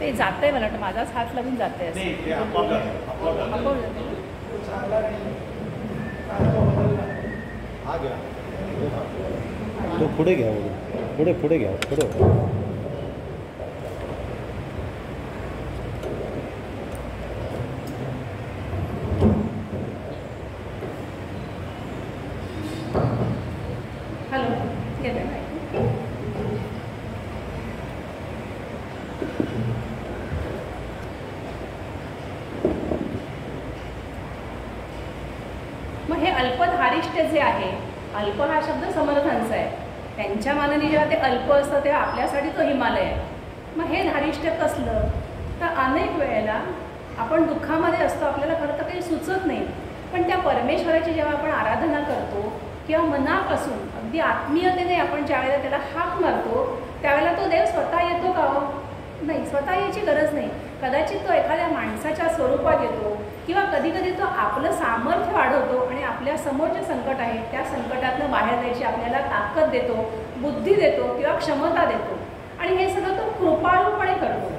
ते जातंय मला वाटतं, माझाच हात लागून जातंय तो पुढे घ्या, पुढे पुढे घ्या, पुढे. हॅलो, मग हे अल्पधारिष्ट जे आहे, अल्प हा शब्द समर्थांचा आहे. त्यांच्या मानाने जेव्हा ते अल्प असतं तेव्हा आपल्यासाठी तो हिमालय आहे. मग हे धारिष्ट कसलं तर अनेक वेळेला आपण दुःखामध्ये असतो, आपल्याला खरं तर काही सुचत नाही, पण त्या परमेश्वराची जेव्हा आपण आराधना करतो किंवा मनापासून अगदी आत्मीयतेने आपण ज्यावेळेला त्याला हाक मारतो त्यावेळेला तो देव स्वतः येतो का? नाही, स्वतः याची गरज नाही. कदाचित तो एखाद्या माणसाच्या स्वरूपात येतो किंवा कधी कधी तो आपलं सामर्थ्य वाढवतो आणि आपल्या समोर जे संकट आहे त्या संकटातनं बाहेर जायची आपल्याला ताकद देतो, बुद्धी देतो किंवा क्षमता देतो. आणि हे सगळं तो कृपाळूपणे करतो.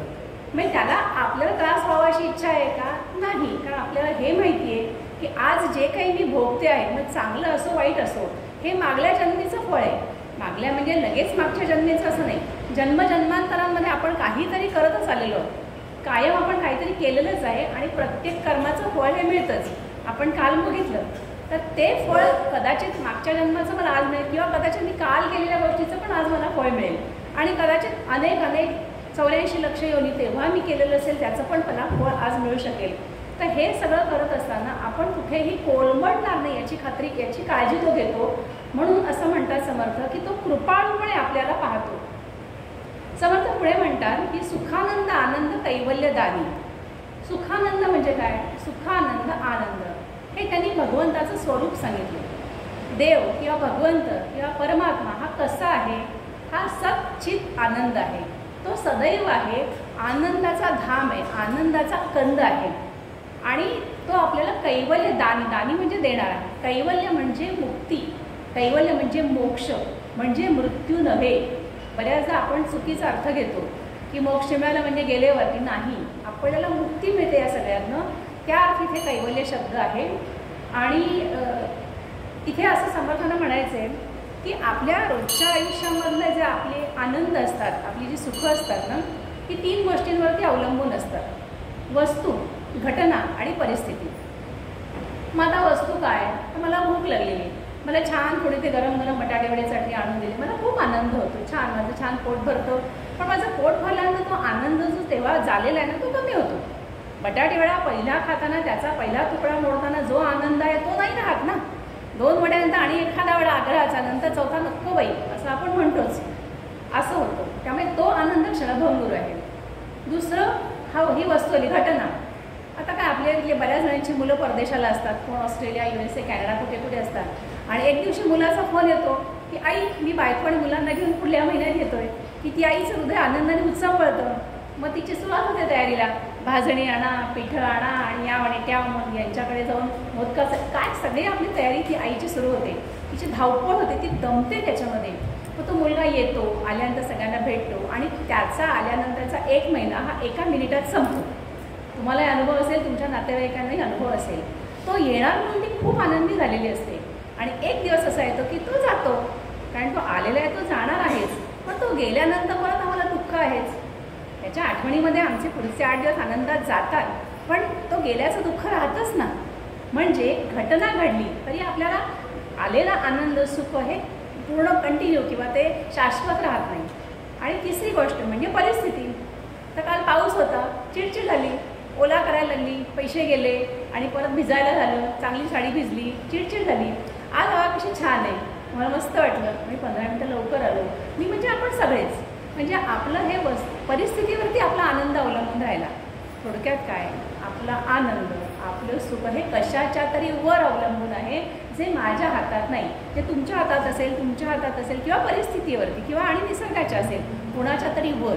म्हणजे त्याला आपल्याला त्रास व्हावाची इच्छा आहे का? नाही, कारण आपल्याला हे माहिती आहे की आज जे काही मी भोगते आहे, मग चांगलं असो वाईट असो, हे मागल्या जन्मीचं फळ आहे. मागल्या म्हणजे लगेच मागच्या जन्मीचं असं नाही, जन्मजन्मांतरांमध्ये आपण काहीतरी करतच आलेलो आहोत. कायम आपण काहीतरी केलेलंच आहे आणि प्रत्येक कर्माचं फळ हे मिळतंच. आपण काल बघितलं तर ते फळ कदाचित मागच्या जन्माचं मला आज मिळेल किंवा कदाचित मी काल केलेल्या गोष्टीचं पण आज मला फळ मिळेल आणि कदाचित अनेक 84 लक्ष योनी तेव्हा मी केलेलं असेल त्याचं पण मला फळ आज मिळू शकेल. तर हे सगळं करत असताना आपण कुठेही कोलमडणार नाही याची खात्री, याची काळजी तो घेतो. म्हणून असं म्हणतात समर्थ की तो कृपाळूपणे आपल्याला पाहतो. समर्थ पुढे म्हणतात की सुखानंद आनंद कैवल्यदानी. सुखानंद म्हणजे काय? सुखानंद आनंद हे त्यांनी भगवंताचं स्वरूप सांगितलं. देव किंवा भगवंत किंवा परमात्मा हा कसा आहे? हा सच्चित आनंद आहे, तो सदैव आहे, आनंदाचा धाम आहे, आनंदाचा कंद आहे. आणि तो आपल्याला कैवल्य दानी, दानी म्हणजे देणारा, कैवल्य म्हणजे मुक्ती, कैवल्य म्हणजे मोक्ष, म्हणजे मृत्यू नव्हे. बऱ्याचदा आपण चुकीचा अर्थ घेतो की मोक्ष मिळाला म्हणजे गेलेवरती. नाही, आपल्याला मुक्ती मिळते या सगळ्यांना, त्या अर्थी इथे कैवल्य शब्द आहे. आणि इथे असं समर्थांना म्हणायचं आहे की आपल्या रोजच्या आयुष्यामधले जे आपले आनंद असतात, आपली जी सुखं असतात ना, ही 3 गोष्टींवरती अवलंबून असतात: वस्तू, घटना आणि परिस्थिती. मग आता वस्तू काय? तर मला भूक लागलेली, मला छान थोडी ते गरम गरम बटाटे वडे चटणी आणून दिली, मला खूप आनंद होतो, छान, माझं छान पोट भरतं. पण माझं पोट भरल्यानंतर तो आनंद जो तेव्हा झालेला आहे ना तो कमी होतो. बटाटे वडा पहिला खाताना, त्याचा पहिला तुकडा मोडताना जो आनंद आहे तो नाही राहत ना. 2 वड्यानंतर आणि एखादा वडा आग्रहाचा, नंतर चौथा नको बाई असं आपण म्हणतोच, असं होतं. त्यामुळे तो आनंद क्षणभंगूर आहे. दुसरं ही वस्तू आली, घटना. आता काय आपल्या इथले बऱ्याच जणांची मुलं परदेशाला असतात, कोण ऑस्ट्रेलिया, USA, कॅनडा, कुठे कुठे असतात. आणि एक दिवशी मुलाचा फोन येतो की आई मी बायको आणि मुलांना घेऊन पुढल्या महिन्यात येतोय. की ती आईचं हृदय आनंदाने उत्सव पळतं. मग तिची सुरुवात होते तयारीला, भाजणी आणा, पिठं आणा आणि या आणि त्या, मग यांच्याकडे जाऊन मोदकाचं काय सगळी आपली तयारी ती आईची सुरू होते. तिची धावपळ होते, ती दमते त्याच्यामध्ये. मग तो मुलगा येतो, आल्यानंतर सगळ्यांना भेटतो आणि त्याचा आल्यानंतरचा 1 महिना हा 1 मिनिटात संपतो. तुम्हालाही अनुभव असेल, तुमच्या नातेवाईकांनाही अनुभव असेल. तो येणार म्हणून ती खूप आनंदी झालेली असते आणि एक दिवस असा येतो की तो जातो, कारण तो आलेला आहे, तो जाणार आहेच, पण तो गेल्यानंतर परत आम्हाला दुःख आहेच. त्याच्या आठवणीमध्ये आमचे पुढचे 8 दिवस आनंदात जातात, पण तो गेल्याचं दुःख राहतच ना. म्हणजे घटना घडली तरी आपल्याला आलेला आनंद, सुख हे पूर्ण कंटिन्यू किंवा ते शाश्वत राहत नाही. आणि तिसरी गोष्ट म्हणजे परिस्थिती. तर काल पाऊस होता, चिडचिड झाली, ओला करायला लागली, पैसे गेले आणि परत भिजायला झालं, चांगली साडी भिजली, चिडचिड झाली. आज हवा कशी छान आहे, मला मस्त वाटलं, मी 15 मिनटं लवकर आलो. मी म्हणजे आपण सगळेच, म्हणजे आपलं हे परिस्थितीवरती आपला आनंद अवलंबून राहिला. थोडक्यात काय, आपला आनंद, आपलं सुख हे कशाच्या तरी वर अवलंबून आहे, जे माझ्या हातात नाही. जे तुमच्या हातात असेल, तुमच्या हातात असेल किंवा परिस्थितीवरती किंवा आणि निसर्गाच्या असेल, कोणाच्या तरी वर.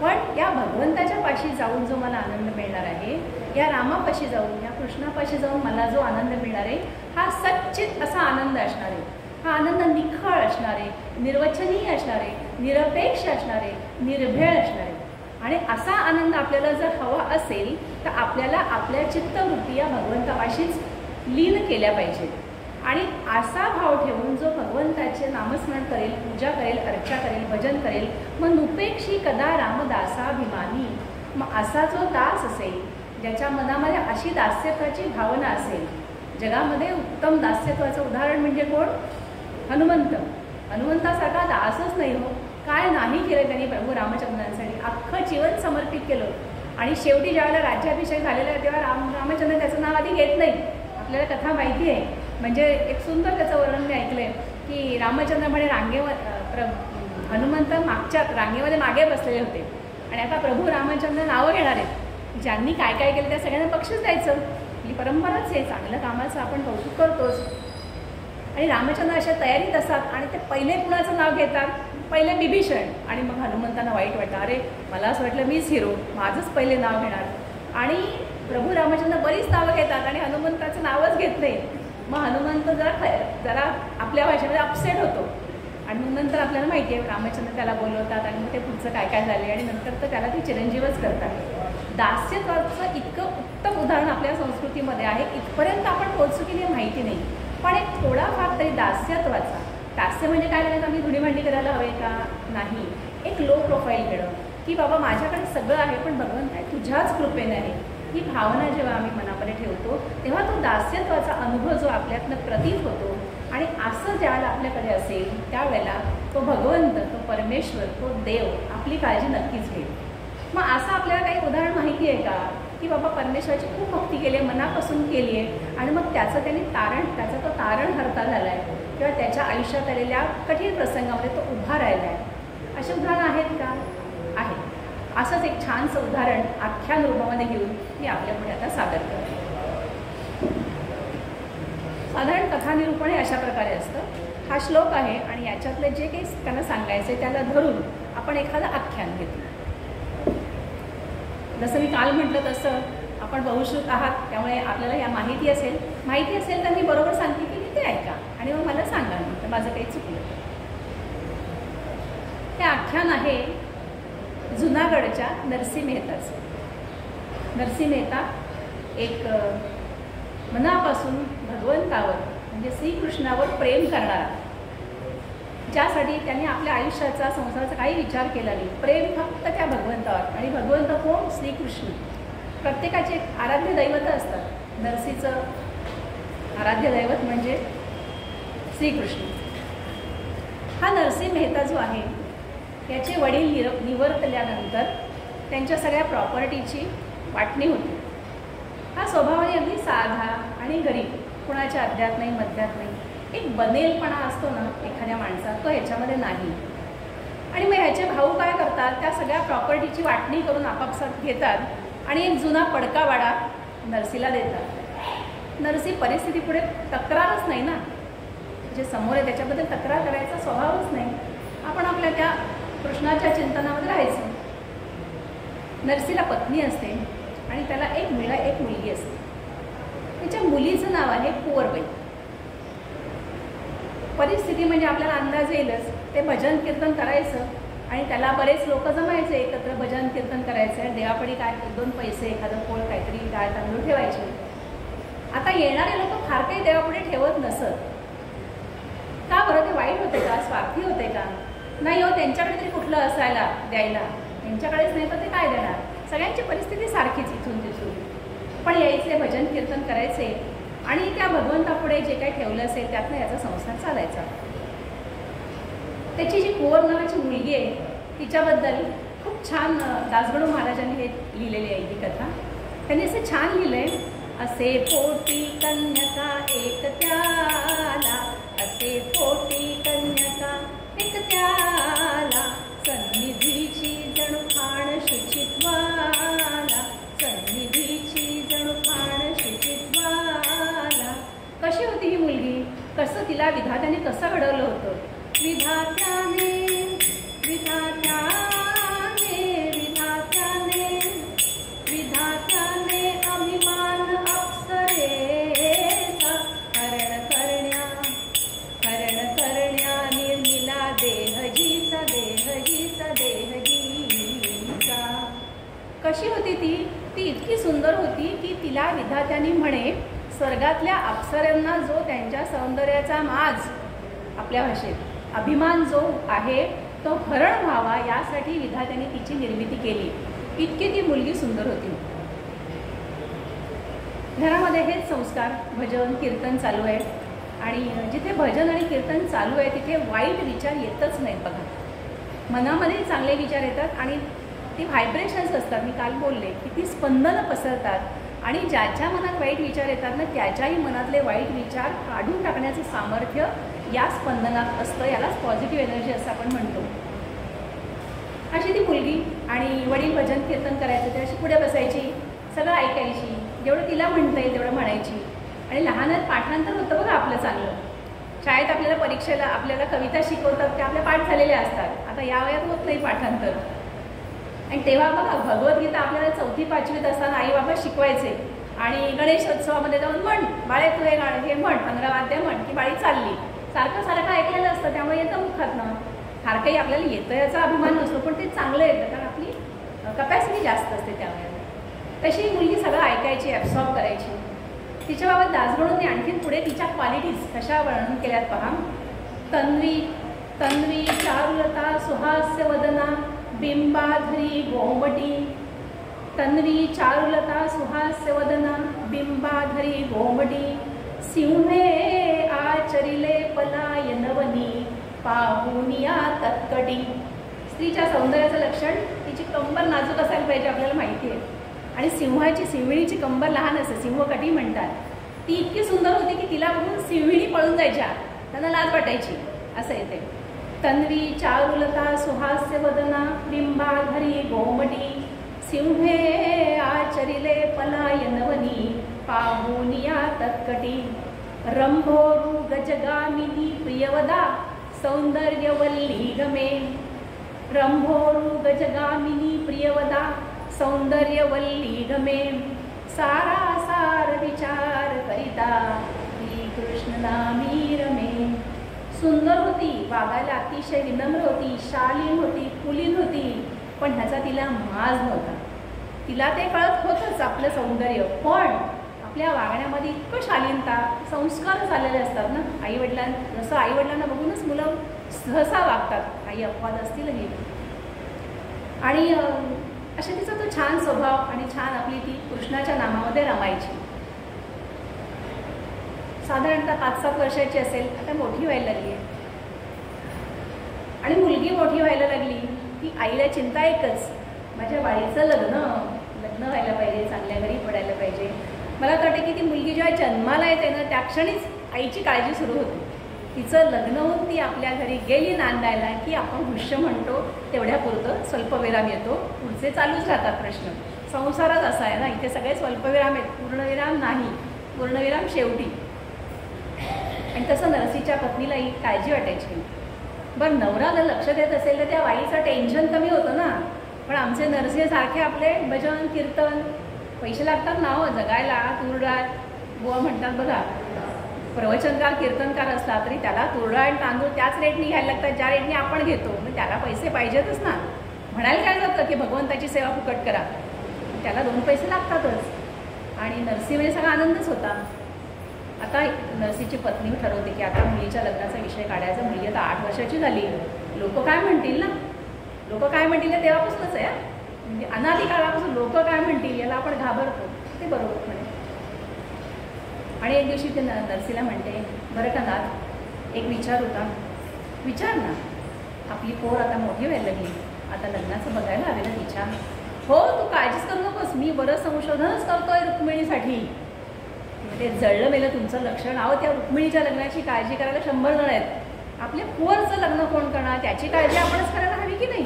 पण या भगवंताच्या पाशी जाऊन जो मला आनंद मिळणार आहे, या रामापाशी जाऊन, या कृष्णापाशी जाऊन मला जो आनंद मिळणार आहे, हा सच्चित असा आनंद असणार आहे. हा आनंद निखळ असणार आहे, निर्वचनीय असणार आहे, निरपेक्ष असणार आहे, निर्भेळ असणार आहे. आणि असा आनंद आपल्याला जर हवा असेल तर आपल्याला आपल्या चित्तवृत्ती या भगवंतापाशीच लीन केल्या पाहिजेत आणि असा भाव ठेवून जो भगवंताचे नामस्मरण करेल, पूजा करेल, अर्चा करेल, भजन करेल, मग नुपेक्षी कदा रामदासाभिमानी, मग असा जो दास असेल ज्याच्या मनामध्ये अशी दास्यत्वाची भावना असेल. जगामध्ये उत्तम दास्यत्वाचं उदाहरण म्हणजे कोण? हनुमंत. हनुमंतासारखा दासच नाही हो. काय नाही केलं त्यांनी प्रभू रामचंद्रांसाठी, अख्खं जीवन समर्पित केलं. आणि शेवटी ज्यावेळेला राज्याभिषेक झालेला तेव्हा रामचंद्र त्याचं नाव आधी घेत नाही. आपल्याला कथा माहिती आहे. म्हणजे एक सुंदर त्याचं वर्णन मी ऐकलं आहे की रामचंद्र म्हणे हनुमंत मागच्या रांगेमध्ये मागे बसलेले होते आणि आता प्रभू रामचंद्र नावं घेणार आहेत. ज्यांनी काय काय केलं त्या सगळ्यांना बक्षीस द्यायचं, ही परंपराच आहे. चांगलं कामाचं आपण कौतुक करतोच. आणि रामचंद्र अशा तयारीत असतात आणि ते पहिले कुणाचं नाव घेतात? पहिले बिभीषण. आणि मग हनुमंतांना वाईट वाटतं, अरे मला असं वाटलं मीच हिरो, माझंच पहिले नाव घेणार. आणि प्रभू रामचंद्र बरीच नावं घेतात आणि हनुमंताचं नावच घेत नाही. मग हनुमंत जरा आपल्या भाषेमध्ये अपसेट होतो. आणि मग नंतर आपल्याला माहिती आहे रामचंद्र त्याला बोलवतात आणि मग ते पुढचं काय काय झाले आणि नंतर तर त्याला ती चिरंजीवच करतात. दास्यत्वाचं इतकं उत्तम उदाहरण आपल्या संस्कृतीमध्ये आहे. इथपर्यंत आपण पोहोचू की नाही माहिती नाही, पण एक थोडाफार तरी दास्यत्वाचा. दास्य म्हणजे काय करायचं? आम्ही धुणीभांडी करायला हवे का? नाही. एक लो प्रोफाईल घेणं की बाबा माझ्याकडे सगळं आहे पण भगवंत आहे, तुझ्याच कृपेने आहे, ही भावना जेव्हा आम्ही मनामध्ये ठेवतो तेव्हा तो दास्यत्वाचा अनुभव जो आपल्यातनं प्रतीत होतो. आणि असं ज्यावेळेला आपल्याकडे असेल त्यावेळेला तो भगवंत, तो परमेश्वर, तो देव आपली काळजी नक्कीच घेईल. मग असं आपल्याला काही उदाहरण माहिती आहे का की बाबा परमेश्वराची खूप भक्ती केली आहे, मनापासून केली आहे आणि मग त्याचं त्यांनी त्याचा तो तारणहर्ता झाला आहे किंवा त्याच्या आयुष्यात आलेल्या कठीण प्रसंगामध्ये तो उभा राहिला आहे? अशी उदाहरणं आहेत का? आहे. असंच एक छानसं उदाहरण आख्यान रूपामध्ये घेऊन मी आपल्यापुढे आता सादर करते. साधारण कथानिरूपण हे अशा प्रकारे असतं. हा श्लोक आहे आणि याच्यातलं जे काही त्यांना सांगायचं आहे त्याला धरून आपण एखादं आख्यान घेतो. जसं मी काल म्हटलं तसं आपण बहुश्रुत आहात, त्यामुळे आपल्याला या माहिती असेल तर मी बरोबर सांगते की ते ऐका आणि मग मला सांगा तर माझं काही चुकलं. हे आख्यान आहे जुनागडच्या नरसी मेहताचं. नरसी मेहता एक मनापासून भगवंतावर म्हणजे श्रीकृष्णावर प्रेम करणारा, ज्यासाठी त्यांनी आपल्या आयुष्याचा संसाराचा काही विचार केला नाही. प्रेम फक्त त्या भगवंतावर. आणि भगवंत कोण? श्रीकृष्ण. प्रत्येकाचे एक आराध्य दैवत असतात. नरसीचं आराध्य दैवत म्हणजे श्रीकृष्ण. हा नरसी मेहता जो आहे याचे वडील निवर्तल्यानंतर त्यांच्या सगळ्या प्रॉपर्टीची वाटणी होती. हा स्वभावाने अगदी साधा आणि गरीब, कुणाच्या अध्यात नाही मध्यात नाही. एक बनेलपणा असतो ना एखाद्या माणसात, तो ह्याच्यामध्ये नाही. आणि मग ह्याचे भाऊ काय करतात? त्या सगळ्या प्रॉपर्टीची वाटणी करून आपापसात घेतात आणि एक जुना पडकावाडा नरसीला देतात. नरसी परिस्थितीपुढे तक्रारच नाही ना, जे समोर आहे त्याच्याबद्दल तक्रार करायचा स्वभावच नाही. आपण आपल्या त्या कृष्णाच्या चिंतनामध्ये राहायचं. नरसीला पत्नी असते आणि त्याला एक मुलगी असते. त्याच्या मुलीचं नाव आहे कुंवरबाई. परिस्थिती म्हणजे आपल्याला अंदाज येईलच. ते भजन कीर्तन करायचं आणि त्याला बरेच लोक जमायचे, एकत्र भजन कीर्तन करायचं. देवापडी काय 1-2 पैसे, एखादं पोळ, काहीतरी डाळ तांदूळ ठेवायचे. आता येणारे लोक फार काही देवापुढे ठेवत नसत. का बरं? ते वाईट होते का? स्वार्थी होते का? नाही हो, त्यांच्याकडे तरी कुठलं असायला द्यायला. त्यांच्याकडेच नाही तर ते काय देणार? सगळ्यांची परिस्थिती सारखीच इथून तिथून. पण यायचे, भजन कीर्तन करायचे आणि त्या भगवंतापुढे जे काही ठेवलं असेल त्यातनं याचा संसार चालायचा. त्याची जी कुंवर नावाची मुलगी आहे तिच्याबद्दल खूप छान दासगणू महाराजांनी हे लिहिलेली आहे ही कथा. त्यांनी असं छान लिहिलं आहे, असे पोटी कन्यका एक त्याला, असे पोटी कन्यका एक त्याला, सन्निधीची जणू खाण शुचित्वाला, सन्निधीची जणू खाण शुचित्वाला. कशी होती ही मुलगी? कसं तिला विधात्याने कसं घडवलं होतं? विधात्याने अभिमान अप्सरेचा हरण करण्या निर्मिला देहजीचा. कशी होती ती? ती इतकी सुंदर होती की तिला विधात्याने म्हणे स्वर्गातल्या अप्सरांना जो त्यांच्या सौंदर्याचा माज, आपल्या भाषेत अभिमान जो आहे तो हरण व्हावा यासाठी विधात्याने तिची निर्मिती केली. इतकी ती मुलगी सुंदर होती. घरामध्ये हेच संस्कार, भजन कीर्तन चालू आहे आणि जिथे भजन आणि कीर्तन चालू आहे तिथे वाईट विचार येतच नाहीत बघा. मनामध्ये चांगले विचार येतात आणि ती व्हायब्रेशन्स असतात. मी काल बोलले की ती स्पंदनं पसरतात आणि ज्याच्या मनात वाईट विचार येतात ना त्याच्याही मनातले वाईट विचार काढून टाकण्याचं सामर्थ्य या स्पंदनात असतं. यालाच पॉझिटिव्ह एनर्जी असं आपण म्हणतो. अशी ती मुलगी आणि वडील भजन कीर्तन करायचं ते अशी पुढे बसायची, सगळं ऐकायची, जेवढं तिला म्हणता येईल तेवढं म्हणायची. आणि लहानात पाठांतर होतं बघा आपलं चांगलं. शाळेत आपल्याला परीक्षेला आपल्याला कविता शिकवतात त्या आपल्या पाठ झालेल्या असतात. आता या वयात होत नाही पाठांतर. आणि तेव्हा बघा भगवद्गीता आपल्याला 4थी 5वीत असताना आई बाबा शिकवायचे आणि गणेशोत्सवामध्ये जाऊन म्हण बाळे तू हे म्हण, 15 वाद्य म्हण की बाळी चालली. सारखं सारखं ऐकलेलं असतं त्यामुळे येतं मुखातनं. फार काही आपल्याला येतं याचा अभिमान नसतो पण ते चांगलं येतं कारण आपली कपॅसिटी जास्त असते त्यावेळेला. तशी मुलगी सगळं ऐकायची, ॲब्सॉर्ब करायची. तिच्याबाबत दासगणूंनी आणखीन पुढे तिच्या क्वालिटीज कशा वर्णन केल्यात पहा. तन्वी चारुलता सुहास्य वदना बिंबाधरी गोमटी. तन्वी चारुलता सुहास्य वदना बिंबाधरी गोमटी. सिंहे आचरिले पलायनवनी पाहुनिया तत्कटी. स्त्रीच्या सौंदर्याचं लक्षण तिची कंबर नाजूक असायला पाहिजे आपल्याला माहिती आहे. आणि सिंहिणीची कंबर लहान असते, सिंहकटी म्हणतात. ती इतकी सुंदर होती की तिला बघून सिंहिणी पळून जायच्या, त्यांना लाज वाटायची. असं येते. तन्वी चारुलता सुहास्य वदना बिंबाधरी गोमटी. सिंहे आचरिले पलायनवनी पाहुनिया तत्कटी. रंभोरु गजगामिनी प्रियवदा सौंदर्यवल्ली गमे. रंभोरु गजगामिनी प्रियवदा सौंदर्यवल्ली गमे. सारासार विचार करिता श्री कृष्ण नामी रमे. सुंदर होती, वागायला अतिशय विनम्र होती, शालीन होती, कुलीन होती, पण ह्याचा तिला माज नव्हता. तिला ते कळत होतंच आपलं सौंदर्य, पण आपल्या वागण्यामध्ये इतकं शालीनता, संस्कार झालेले असतात ना आईवडिलांना. जसं आईवडिलांना बघूनच मुलं सहसा वागतात, काही अपवाद असतीलही. आणि अशा तिचा तो छान स्वभाव आणि छान आपली ती कृष्णाच्या नामामध्ये रमायची. साधारणतः 5-7 वर्षाची असेल, आता मोठी व्हायला लागली आहे. आणि मुलगी मोठी व्हायला लागली की आईला चिंता एकच, माझ्या बाळीचं लग्न व्हायला पाहिजे, चांगल्या घरी पडायला पाहिजे. मला तर वाटतं की ती मुलगी जेव्हा जन्माला येते ना त्या क्षणीच आईची काळजी सुरू होते. तिचं लग्न होऊन ती आपल्या घरी गेली नांदायला की आपण हुश्य म्हणतो, तेवढ्यापुरतं स्वल्पविराम येतो, पुढचे चालूच राहतात प्रश्न. संसारात असा आहे ना, इथे सगळे स्वल्पविराम आहेत, पूर्णविराम नाही, पूर्णविराम शेवटी. आणि तसं नरसीच्या पत्नीला ही काळजी वाटायची. बरं नवरा जर लक्ष देत असेल तर त्या बाईचं टेन्शन कमी होतं ना. पण आमचे नरसी सारखे आपले भजन कीर्तन, पैसे लागतात ना हो जगायला. तुरडाळ बुवा म्हणतात बघा, प्रवचनकार कीर्तनकार असला तरी त्याला तुरडाळ आणि तांदूळ त्याच रेटनी घ्यायला लागतात ज्या रेटनी आपण घेतो. मग त्याला पैसे पाहिजेतच ना. म्हणायला काय जातं की भगवंताची सेवा फुकट करा, त्याला 2 पैसे लागतातच. आणि नरसीमध्ये सगळा आनंदच होता. आता नरसीची पत्नी ठरवते की आता मुलीच्या लग्नाचा विषय काढायचा. मुलगी आता 8 वर्षाची झाली, लोक काय म्हणतील ना, लोक काय म्हणतील तेव्हापासूनच आहे. म्हणजे अनादी काळापासून लोक काय म्हणतील याला आपण घाबरतो, ते बरोबर म्हणे. आणि एक दिवशी ते नरसीला म्हणते, बरं का नाथ, एक विचार होता. विचार ना, आपली पोर आता मोठी व्हायला लागली, आता लग्नाचं बघायला हवे ना तिच्या. हो तू काळजीच करू नकोस, मी बरं संशोधनच करतोय रुक्मिणीसाठी. ते जळलं मेलं तुमचं लक्षण. अहो त्या रुक्मिणीच्या लग्नाची काळजी करायला 100 जण आहेत. आपल्या पोरचं लग्न कोण करणार, त्याची काळजी आपणच करायला हवी की नाही.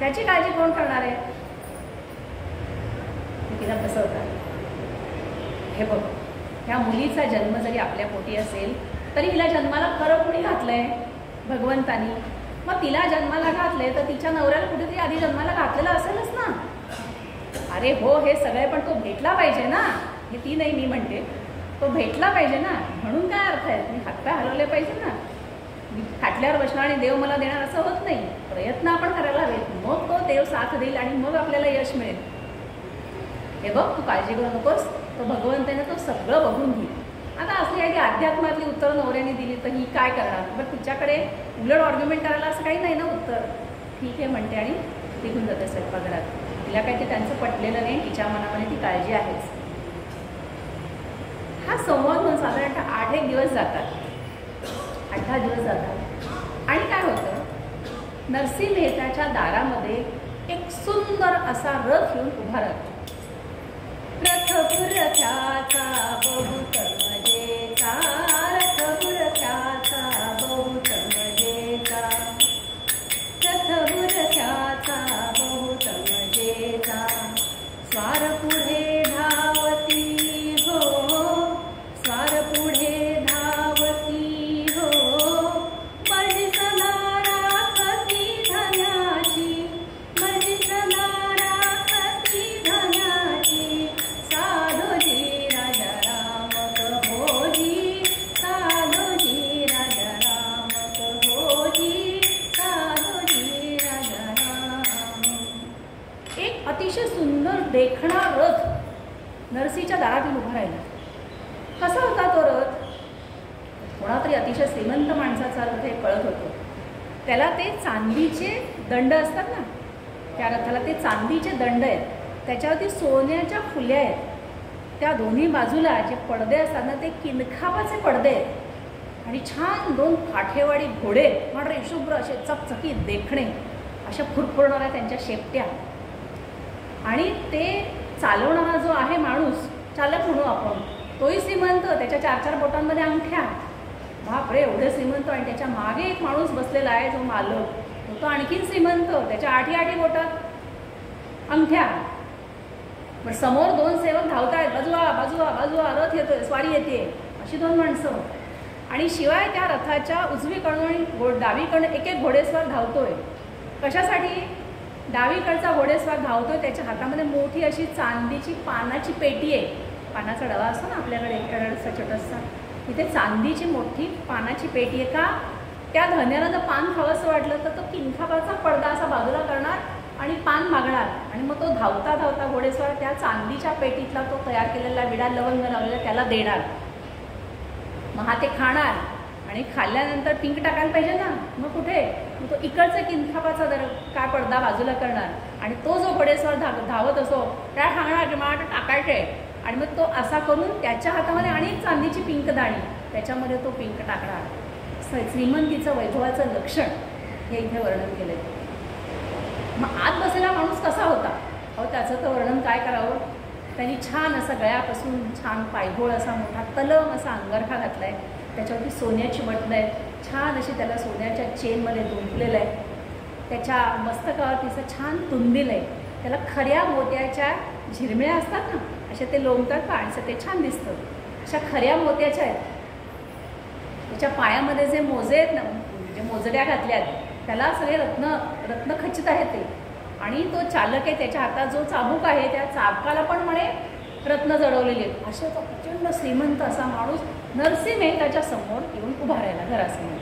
त्याची काळजी कोण करणार आहे. तिला कसं होतं, हे बघ ह्या मुलीचा जन्म जरी आपल्या पोटी असेल तरी हिला जन्माला खरं कोणी घातलंय, भगवंतानी. मग तिला जन्माला घातलंय तर तिच्या नवऱ्याला कुठेतरी आधी जन्माला घातलेलं असेलच ना. अरे हो हे सगळे, पण तो भेटला पाहिजे ना. हे ती नाही मी म्हणते, तो भेटला पाहिजे ना. म्हणून काय अर्थ आहे, मी हातपाय हलवले पाहिजे ना. मी खाटल्यावर बसणार आणि देव मला देणार असं होत नाही. प्रयत्न आपण करायला हवेत, मग तो देव साथ देईल आणि मग आपल्याला यश मिळेल. हे बघ तू काळजी करू नकोस, तो भगवंताने तो सगळं बघून घेईल. आता असली आहे की अध्यात्मातली उत्तर नवऱ्याने दिली तर ही काय करणार, बट तिच्याकडे उलट आर्ग्युमेंट करायला असं काही नाही ना उत्तर. ठीक आहे म्हणते आणि निघून जाते स्वयंपाकघरात. तिला काही ते त्यांचं पटलेलं नाही, तिच्या मनामध्ये ती काळजी आहेच. हा संवाद म्हणून साधारणतः 8-1 दिवस जातात, 8-10 दिवस जातात. आणि काय होतं, नरसिंह मेहताच्या दारामध्ये एक सुंदर असा रथ येऊन उभा राहतो. रथ पुरथ्याचा बहुत मजेचा, रथ पुरथ्याचा बहुत मजेचा, रथ पुरथ्याचा बहुत मजेचा, स्वार पुढे धावती हो, स्वार पुढे धावती हो, मर्जीसना राखती धन्याची, मर्जीसना राखती धन्याची, साधोजी राजा राम कहोजी, साधोजी राजा राम कहोजी, साधोजी राजा राम. एक अतिशय सुंदर देखणा रथ नरसीच्या दारातून उभा राहिला. कसा होता तो रथ, कोणातरी अतिशय श्रीमंत माणसाचा रथ हे कळत होतं. त्याला ते चांदीचे दंड असतात ना, त्या रथाला ते चांदीचे दंड आहेत, त्याच्यावरती सोन्याच्या फुल्या आहेत. त्या दोन्ही बाजूला जे पडदे असतात ना ते किनखाबाचे पडदे आहेत. आणि छान 2 काठेवाडी घोडे मात्र शुभ्र असे चकचकीत देखणे, अशा फुरफुरणाऱ्या त्यांच्या शेपट्या. आणि ते चालवणारा जो आहे माणूस, चालक म्हणू आपण, तोही श्रीमंत, त्याच्या 4-4 बोटांमध्ये अंगठ्या. बापरे एवढे श्रीमंत. आणि त्याच्या मागे एक माणूस बसलेला आहे जो मालक, तो आणखीन श्रीमंत, त्याच्या 8 बोटात अंगठ्या. पण समोर 2 सेवक धावत आहेत, बाजूला बाजूला बाजूला, रथ येतोय, स्वारी येते, अशी 2 माणसं. आणि शिवाय त्या रथाच्या उजवीकडून आणि डावीकडून एक घोडेस्वार धावतोय. कशासाठी, डावीकडचा घोडेस्वार धावतोय, त्याच्या हातामध्ये मोठी अशी चांदीची पानाची पेटी आहे. पानाचा डबा असतो ना आपल्याकडे एवढासा छोटासा, तिथे चांदीची मोठी पानाची पेटी आहे. का, त्या धन्याला जर पान खावंसं वाटलं तर तो किनखाबाचा पडदा असा बाजूला करणार आणि पान मागणार. आणि मग तो धावता धावता घोडेस्वार त्या चांदीच्या पेटीतला तो तयार केलेला विडा लवंग लावलेला त्याला देणार. मग हा ते खाणार आणि खाल्ल्यानंतर पिंक टाकायला पाहिजे ना, मग कुठे, मग तो इकडचा किनखाबाचा काय पडदा बाजूला करणार. आणि तो जो घोडेस्वार धावत असो त्या सांगणार की मला टाकायचे. आणि मग तो असा करून त्याच्या हातामध्ये आणि चांदीची पिंक दाणी, त्याच्यामध्ये तो पिंक टाकणार. श्रीमंतीचं वैभवाचं लक्षण हे इथे वर्णन केलं आहे. मग आत बसलेला माणूस कसा होता, अहो त्याचं तर वर्णन काय करावं. त्यांनी छान असा गळ्यापासून छान पायघोळ असा मोठा तलम असा अंगरखा घातला आहे. त्याच्यावरती सोन्याची बटणं आहेत, छान अशी त्याला सोन्याच्या चेनमध्ये गुंफलेलं आहे. त्याच्या मस्तकावरती असं छान तुंदिल आहे. त्याला खऱ्या मोत्याच्या झिरमिळ्या असतात ना, असे ते लोंबतात पाणीचं, ते छान दिसतं. अशा खऱ्या मोत्याच्या आहेत. त्याच्या पायामध्ये जे मोजे आहेत ना, जे मोजड्या घातल्या आहेत त्याला सगळे रत्नखचित आहेत ते. आणि तो चालक आहे, त्याच्या हातात जो चाबूक आहे त्या चाबकाला पण म्हणे रत्न जडवलेले आहेत. अशा तो प्रचंड श्रीमंत असा माणूस नरसिंह मेहताच्या समोर येऊन उभा राहिला घरासमोर.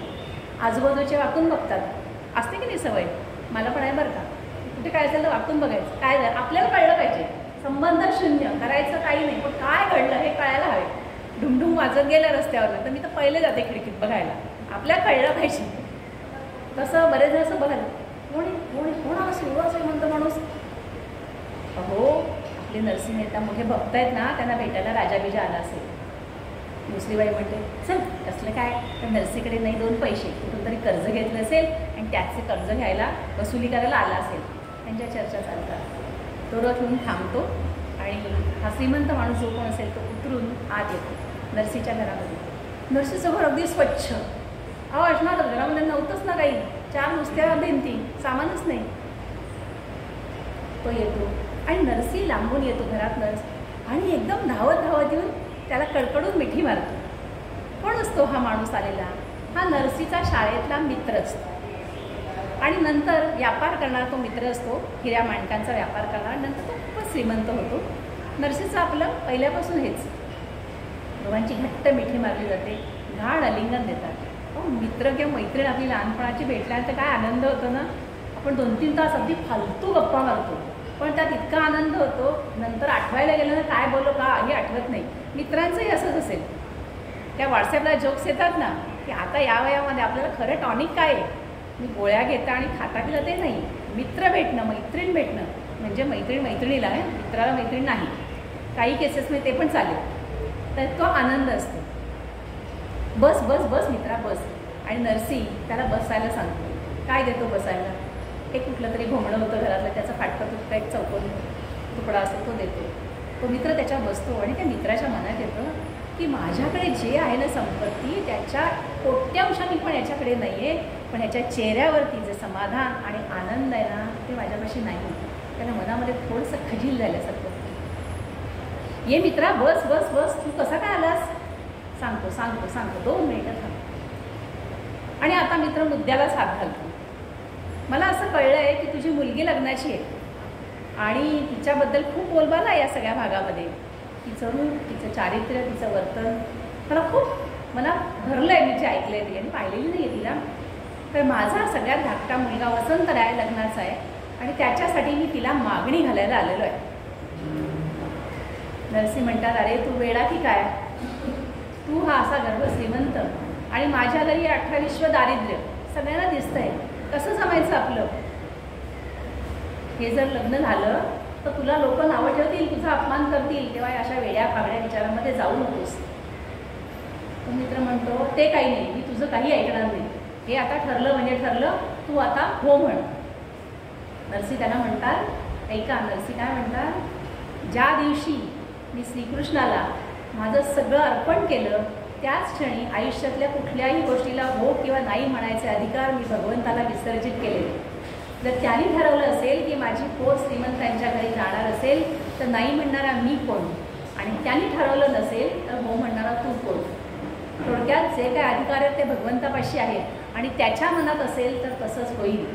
आजूबाजूचे वाकून बघतात, असते की नाही सवय, मला पण आहे बरं का. कुठे काय असेल तर वाकून बघायचं, काय झालं आपल्याला कळलं पाहिजे. संबंध शून्य करायचं काही नाही, पण काय घडलं हे कळायला हवे. ढुमढुम वाजत गेलं रस्त्यावरनं तर मी तर पहिले जाते खिडकीत बघायला, आपल्याला कळलं पाहिजे. तसं बरेच जण असं बघायला कोण आला श्रीवास म्हणतो माणूस. अहो आपले नरसिंह मेहता मोठे भक्त आहेत ना, त्यांना भेटायला राजाबीजा आला असेल. दुसरी बाई म्हणते चल कसलं काय, तर नरसीकडे नाही 2 पैसे, कुठून तरी कर्ज घेतलं असेल आणि त्याचे कर्ज घ्यायला वसुली करायला आला असेल. त्यांच्या चर्चा चालतात. तो रथ येऊन थांबतो आणि हा श्रीमंत माणूस जो कोण असेल तो उतरून आत येतो नरसीच्या घरामध्ये. नरसीचं घर अगदी स्वच्छ. अहो असणार घरामध्ये नव्हतंच ना काही, 4 नुसत्या भिंती, सामानच नाही. तो येतो आणि नरसी लांबून येतो घरात नर्स, आणि एकदम धावत धावत येऊन त्याला कडकडून मिठी मारतो. कोण असतो हा माणूस आलेला, हा नरसीचा शाळेतला मित्र असतो. आणि नंतर व्यापार करणारा तो मित्र असतो, हिऱ्या माणकांचा व्यापार करणारा. नंतर तो खूपच श्रीमंत होतो. नरसीचं आपलं पहिल्यापासून हेच, दोघांची घट्ट मिठी मारली जाते, घाण आलिंगन देतात. मित्र किंवा मैत्रीण आपली लहानपणाची भेटल्यानंतर काय आनंद होतो ना. आपण 2-3 तास अगदी फालतू गप्पा मारतो. पण त्यात इतका आनंद होतो, नंतर आठवायला गेलं ना काय बोललो का हे आठवत नाही. मित्रांचंही असंच असेल. त्या व्हॉट्सॲपला जोक्स येतात ना की आता या वयामध्ये आपल्याला खरं टॉनिक काय आहे, मी गोळ्या घेता आणि खाता पिलं ते नाही, मित्र भेटणं, मैत्रीण भेटणं, म्हणजे मैत्रिणीला आहे, मित्राला मैत्रीण नाही, काही केसेसमध्ये ते पण चालेल. तर तो आनंद असतो. बस बस बस मित्रा बस. आणि नर्सी त्याला बसायला सांगतो. काय देतो बसायला? एक कुठलं तरी घोंगडं होतं घरातलं, त्याचा फाटका तुटका एक चौकोन तुकडा असतो तो देतो. तो मित्र त्याच्यावर बसतो आणि त्या मित्राच्या मनात येतं की माझ्याकडे जे आहे ना संपत्ती, त्याच्या कोट्यांशांनी पण याच्याकडे नाही आहे, पण याच्या चेहऱ्यावरती जे समाधान आणि आनंद आहे ना ते माझ्यापाशी नाही. त्याला मनामध्ये थोडंसं खजील झाल्यासारखं. ये मित्रा बस बस बस. तू कसा काय आलास? सांगतो सांगतो सांगतो 2 मिनिटं थांब. आणि आता मित्र मुद्द्याला साथ घालतो. मला असं कळलं आहे की तुझी मुलगी लग्नाची आहे आणि तिच्याबद्दल खूप बोलबाला आहे या सगळ्या भागामध्ये. तिचं रूप, तिचं चारित्र्य, तिचं वर्तन मला खूप मनात भरलं आहे. मी जे ऐकलं आहे ते आणि पाहिलेली नाही आहे तिला. तर माझा सगळ्यात धाकटा मुलगा वसंतराय लग्नाचा आहे आणि त्याच्यासाठी मी तिला मागणी घालायला आलेलो आहे. नरसी म्हणतात, अरे तू वेडा की काय? तू हा असा गर्भ श्रीमंत आणि माझ्या घरी 18 दारिद्र्य सगळ्यांना दिसतंय, कसं जमायचं आपलं? हे जर लग्न झालं तर तुला लोक नावं ठेवतील, तुझा अपमान करतील, तेव्हा अशा वेड्या फागड्या विचारांमध्ये जाऊ नकोस. तो मित्र म्हणतो, ते काही नाही, मी तुझं काही ऐकणार नाही, हे आता ठरलं म्हणजे ठरलं, तू आता हो म्हण. नरसी त्यांना म्हणतात, ऐका. नरसी काय म्हणतात, ज्या दिवशी मी श्रीकृष्णाला माझं सगळं अर्पण केलं त्याच क्षणी आयुष्यातल्या कुठल्याही गोष्टीला हो किंवा नाही म्हणायचे अधिकार मी भगवंताला विसर्जित केले. जर त्यांनी ठरवलं असेल की माझी पोच श्रीमंतांच्या घरी जाणार असेल तर नाही म्हणणारा मी कोण, आणि त्यांनी ठरवलं नसेल तर हो म्हणणारा तू कोण. थोडक्यात जे काय अधिकार आहेत ते भगवंतापाशी आहेत आणि त्याच्या मनात असेल तर तसंच होईल.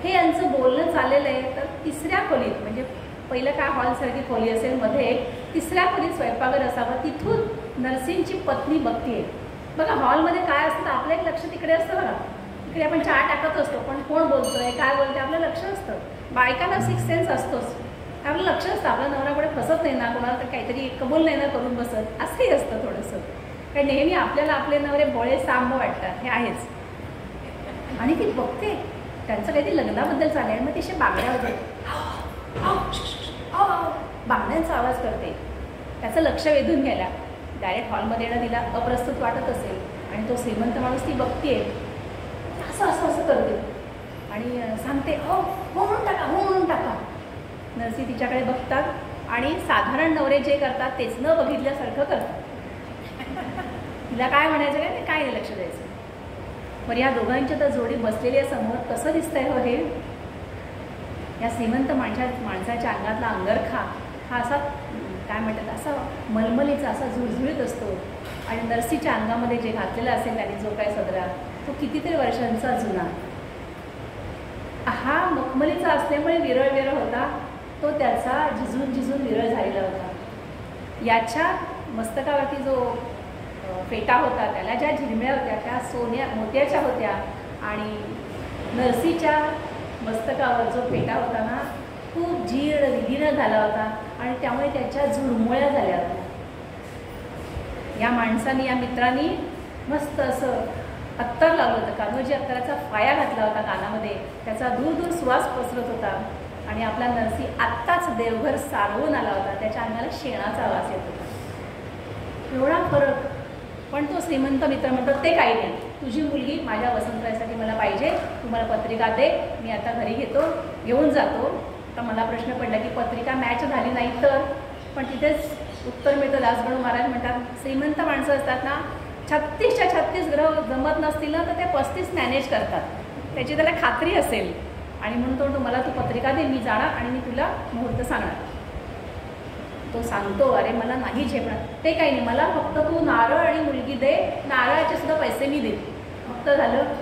हे यांचं बोलणं चाललेलं आहे. तर तिसऱ्या खोलीत, म्हणजे पहिलं काय हॉलसारखी खोली असेल, मध्ये तिसऱ्या खोलीत स्वयंपाकघर असावं, तिथून नरसींची पत्नी बघतीये. बघा हॉलमध्ये काय असतं आपलं एक लक्ष तिकडे असतं. बघा इकडे आपण चहा टाकत असतो पण कोण बोलतोय काय बोलतोय आपलं लक्ष असतं. बायकांना 6th सेन्स असतोच, आपलं लक्ष असतं. आपला नवरा पुढे फसत नाही ना, कोणाला तर काहीतरी कबूल नाही ना करून बसत, असंही असतं थोडंसं. कारण नेहमी आपल्याला आपले नवरे भोळे सांब वाटतात, हे आहेच. आणि ती बघते त्यांचं काहीतरी लग्नाबद्दल चालेल, मग तिशी बांगड्या होते, बांगड्यांचा आवाज करते. त्याचं लक्ष वेधून घ्यायला डायरेक्ट हॉलमध्ये येणं तिला अप्रस्तुत वाटत असेल आणि तो श्रीमंत माणूस ती बघतीये, असं असं असं करते आणि सांगते, हो हो म्हणून टाका, हो म्हणून टाका. नरसी तिच्याकडे बघतात आणि साधारण नवरे जे करतात तेच न बघितल्यासारखं करतात. तिला काय म्हणायचं काय नाही लक्ष द्यायचं. बरं या दोघांच्या तर जोडी बसलेल्या समोर कसं दिसतंय हो हे? या श्रीमंत माणसाच्या अंगातला अंगरखा हा असा काय म्हणतात, असा मलमलीचा, असा झुळझुळीत असतो. आणि नरसीच्या अंगामध्ये जे घातलेलं असेल त्याने जो काय सदरा, तो कितीतरी वर्षांचा जुना. हा मखमलीचा असल्यामुळे विरळ विरळ होता, तो त्याचा झिजून झिजून विरळ झालेला होता. याच्या मस्तकावरती जो फेटा होता त्याला ज्या झिरमिळ्या होत्या त्या मोत्याच्या होत्या आणि नरसीच्या मस्तकावर जो फेटा होता ना खूप जीर्ण झाला होता आणि त्यामुळे त्याच्या झुरमुळ्या झाल्या होत्या. या माणसाने, या मित्रांनी मस्त असं अत्तर लावलं होतं, कान्होजी अत्तराचा फाया घातला होता कानामध्ये, त्याचा दूर दूर सुवास पसरत होता. आणि आपला नरसी आत्ताच देवघर सारवून आला होता, त्याच्या अंगाला शेणाचा वास येत होता. एवढा फरक. पण तो श्रीमंत मित्र म्हणतो, ते काही नाही, तुझी मुलगी माझ्या वसंतरायसाठी मला पाहिजे, तू मला पत्रिका दे, मी आता घरी घेऊन जातो. तर मला प्रश्न पडला की पत्रिका मॅच झाली नाही तर, पण तिथेच उत्तर मिळतं. दासगणू महाराज म्हणतात, श्रीमंत माणसं असतात ना 36च्या 36 ग्रह जमत नसतील ना तर ते 35 मॅनेज करतात, त्याची त्याला खात्री असेल. आणि म्हणून तो मला तू पत्रिका दे, मी जाणार आणि मी तुला मुहूर्त सांगणार. तो सांगतो, अरे मला नाही झेपणार, ते काही नाही, मला फक्त तू नारळ आणि मुलगी दे, नारळाचे सुद्धा पैसे मी दे, फक्त झालं.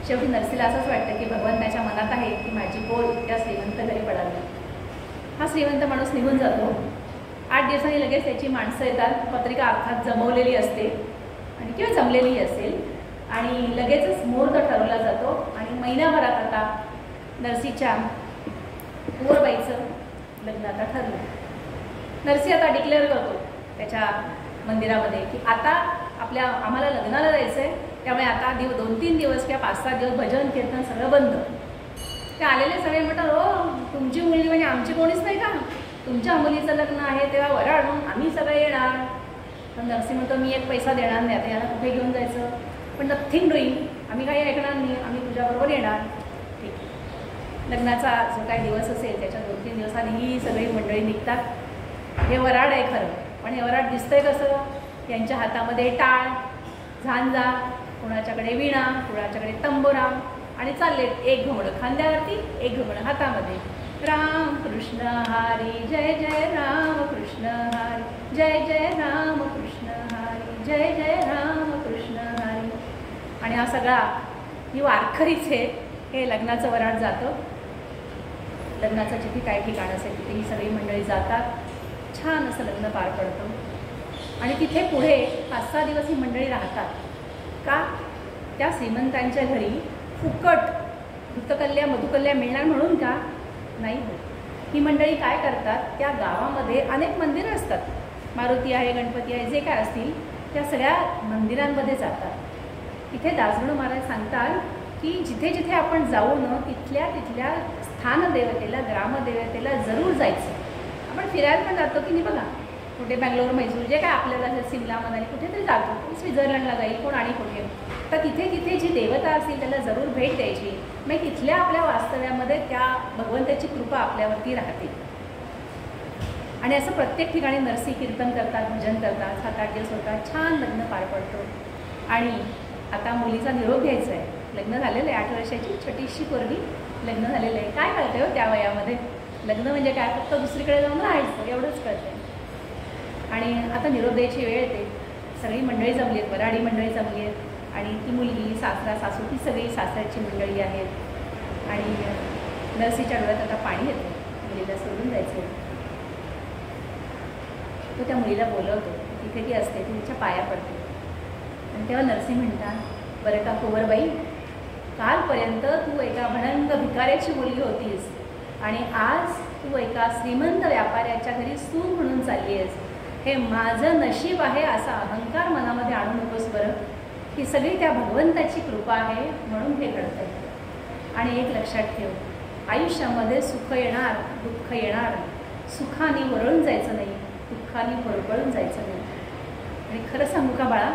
शेवटी नरसीला असंच वाटतं की भगवंताच्या मनात आहे की माझी पोर त्या श्रीमंत घरी पडावी. हा श्रीमंत माणूस निघून जातो. 8 दिवसांनी लगेच त्याची माणसं येतात, पत्रिका अर्थात जमवलेली असते आणि किंवा जमलेली असेल आणि लगेचच मुहूर्त ठरवला जातो. आणि महिन्याभरात आता नरसीच्या कुंवरबाईचं लग्न आता ठरलं. नरसी आता डिक्लेअर करतो त्याच्या मंदिरामध्ये की आता आम्हाला लग्नाला जायचं आहे, त्यामुळे आता 2-3 दिवस किंवा 5-7 दिवस भजन कीर्तन सगळं बंद. ते आलेले सगळे म्हणतात, हो तुमची मुलगी म्हणजे आमची कोणीच नाही का, तुमच्या मुलीचं लग्न आहे तेव्हा वराड म्हणून आम्ही सगळे येणार. तर नरसी म्हणतो, मी एक पैसा देणार नाही, आता याला कुठे घेऊन जायचं, पण नथिंग डुईंग, आम्ही काही ऐकणार नाही, आम्ही तुझ्याबरोबर येणार. ठीक आहे. लग्नाचा जो काही दिवस असेल त्याच्या 2-3 दिवस आधी ही सगळी मंडळी निघतात. हे वराड आहे खरं, पण हे वराड दिसतंय कसं, यांच्या हातामध्ये टाळ, झांजा, कुणाच्याकडे विणा, कुणाच्याकडे तंबोरा, आणि चाललेत एक घोमडं खांद्यावरती, एक घोमडं हातामध्ये. राम कृष्ण हरी जय जय राम कृष्ण हरी जय जय राम कृष्ण हरी जय जय राम कृष्ण हरी. आणि हा सगळा ही वारकरीच आहे. हे लग्नाचं वराड जातं. लग्नाचं जिथे काय ठिकाण असेल तिथे ही सगळी मंडळी जातात. छान असं लग्न पार पडतं. आणि तिथे पुढे 5-6 दिवस ही मंडळी राहतात. का? त्या श्रीमंतांच्या घरी फुकट धुतकल्ल्या मधुकल्ल्या मिळणार म्हणून का? नाही होत. ही मंडळी काय करतात, त्या गावामध्ये अनेक मंदिरं असतात, मारुती आहे, गणपती आहे, जे काय असतील त्या सगळ्या मंदिरांमध्ये जातात. तिथे दासगणू महाराज सांगतात की जिथे जिथे आपण जाऊन तिथल्या तिथल्या स्थानदेवतेला, ग्रामदेवतेला जरूर जायचं. आपण फिरायला पण जातो की नाही बघा, कुठे बँगलोर, मैसूर, जे काय आपल्याला सिमला मनाली कुठेतरी जातो, स्वित्झर्लंडला जाईल कोण आणि कुठे, तर तिथे तिथे जी देवता असतील त्याला जरूर भेट द्यायची. मग तिथल्या आपल्या वास्तव्यामध्ये त्या भगवंताची कृपा आपल्यावरती राहते. आणि असं प्रत्येक ठिकाणी नरसी कीर्तन करतात, भजन करतात, 7-8 दिवस होतात. छान लग्न पार पडतो. आणि आता मुलीचा निरोप घ्यायचा आहे. लग्न झालेलं आहे, 8 वर्षाची छोटीशी पोरगी, लग्न झालेलं आहे. काय कळतंय हो त्या वयामध्ये, लग्न म्हणजे काय, फक्त दुसरीकडे जाऊन राहायचं एवढंच कळतंय. आणि आता निरोप द्यायची वेळ येते. सगळी मंडळी जमली आहेत, वराडी मंडळी जमली आहेत. आणि ती मुलगी, सासरा, सासू, ती सगळी सासऱ्याची मंडळी आहेत. आणि नरसीच्या डोळ्यात आता पाणी येतं, मुलीला सोडून जायचं. तो त्या मुलीला बोलवतो, तिथे ती असते, ती तिच्या पाया पडते. आणि तेव्हा नरसी म्हणतात, बरं का कुंवरबाई, कालपर्यंत तू एका भणंग भिकाऱ्याची मुलगी होतीस आणि आज तू एका श्रीमंत व्यापाऱ्याच्या घरी सून म्हणून चालली आहेस. हे माझं नशीब आहे असा अहंकार मनामध्ये आणू नकोस बरं. ही सगळी त्या भगवंताची कृपा आहे म्हणून हे घडतंय. आणि एक लक्षात ठेव, आयुष्यामध्ये सुख येणार, दुःख येणार, सुखाने वरळून जायचं नाही, दुःखाने होरपळून जायचं नाही. आणि खरं सांगू का बाळा,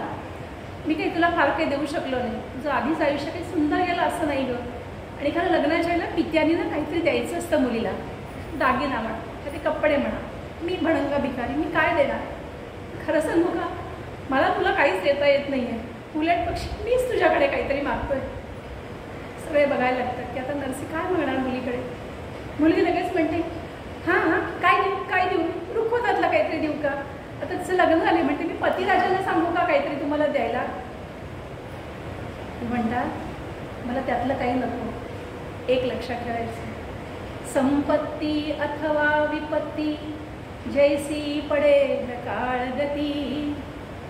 मी काही तुला फार काही देऊ शकलो नाही. तुझं आधीच आयुष्य काही सुंदर गेलं असं नाही गं. आणि खरं लग्नाच्या वेळेला पित्याने ना काहीतरी द्यायचं असतं मुलीला, दागिना म्हणा, कधी कपडे म्हणा. मी भणंगा भिकारी, मी काय देणार? खरं सांगू का, मला तुला काहीच देता येत नाही आहे. उलट पक्षी मीच तुझ्याकडे काहीतरी मागतोय. सगळे बघायला लागतात की आता नरसी काय मागणार मुलीकडे. मुलगी लगेच म्हणते, हां हां काय देऊ, काय देऊ, रुखवतातला काहीतरी देऊ का? आता तिचं लग्न झाले म्हणते, मी पतिराजाला सांगू का काहीतरी तुम्हाला द्यायला? म्हणतात, मला त्यातलं काही नको. एक लक्षात ठेवायचं, संपत्ती अथवा विपत्ती जैसी पडे काळ गती,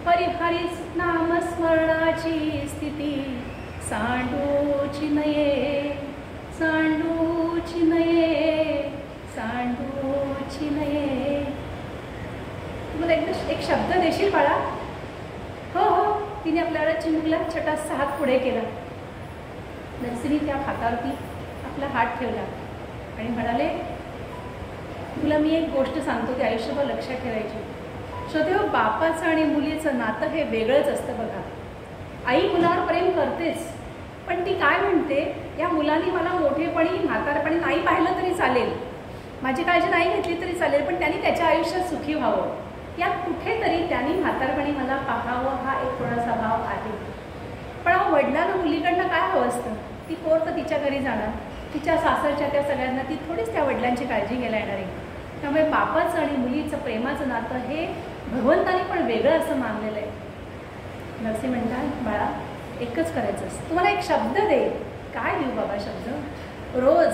हरिहरीच नामस्मरणाची स्थिती सांडूची नये, सांडूची नये, सांडूची नये. तुम्हाला एक शब्द देशील बाळा? हो हो. तिने आपल्याला चिमुकला छोटासा हात पुढे केला. नरसीने त्या हातावरती आपला हात ठेवला आणि म्हणाले, तुला मी एक गोष्ट सांगतो, ती आयुष्यभर लक्षात ठेवायची. श्रोतेहो, बापाचं आणि मुलीचं नातं हे वेगळंच असतं बघा. आई मुलावर प्रेम करतेच, पण ती काय म्हणते, या मुलाने मला मोठेपणी म्हातारपणी नाही पाहिलं तरी चालेल, माझी काळजी नाही घेतली तरी चालेल, पण त्यांनी त्याच्या आयुष्यात सुखी व्हावं, या कुठेतरी त्यांनी म्हातारपणी मला पाहावं, हा एक थोडासा भाव आहे. पण वडिलांना मुलीकडनं काय हवं असतं? ती पोर तर तिच्या घरी जाणार, तिच्या सासरच्या त्या सगळ्यांना ती थोडीच त्या वडिलांची काळजी घ्यायला येणार आहे. त्यामुळे बापाचं आणि मुलीचं प्रेमाचं नातं हे भगवंतानी पण वेगळं असं मानलेलं आहे. नरसी म्हणतात, बाळा एकच करायचं असतं, तुम्हाला एक शब्द दे. काय देऊ बाबा शब्द? रोज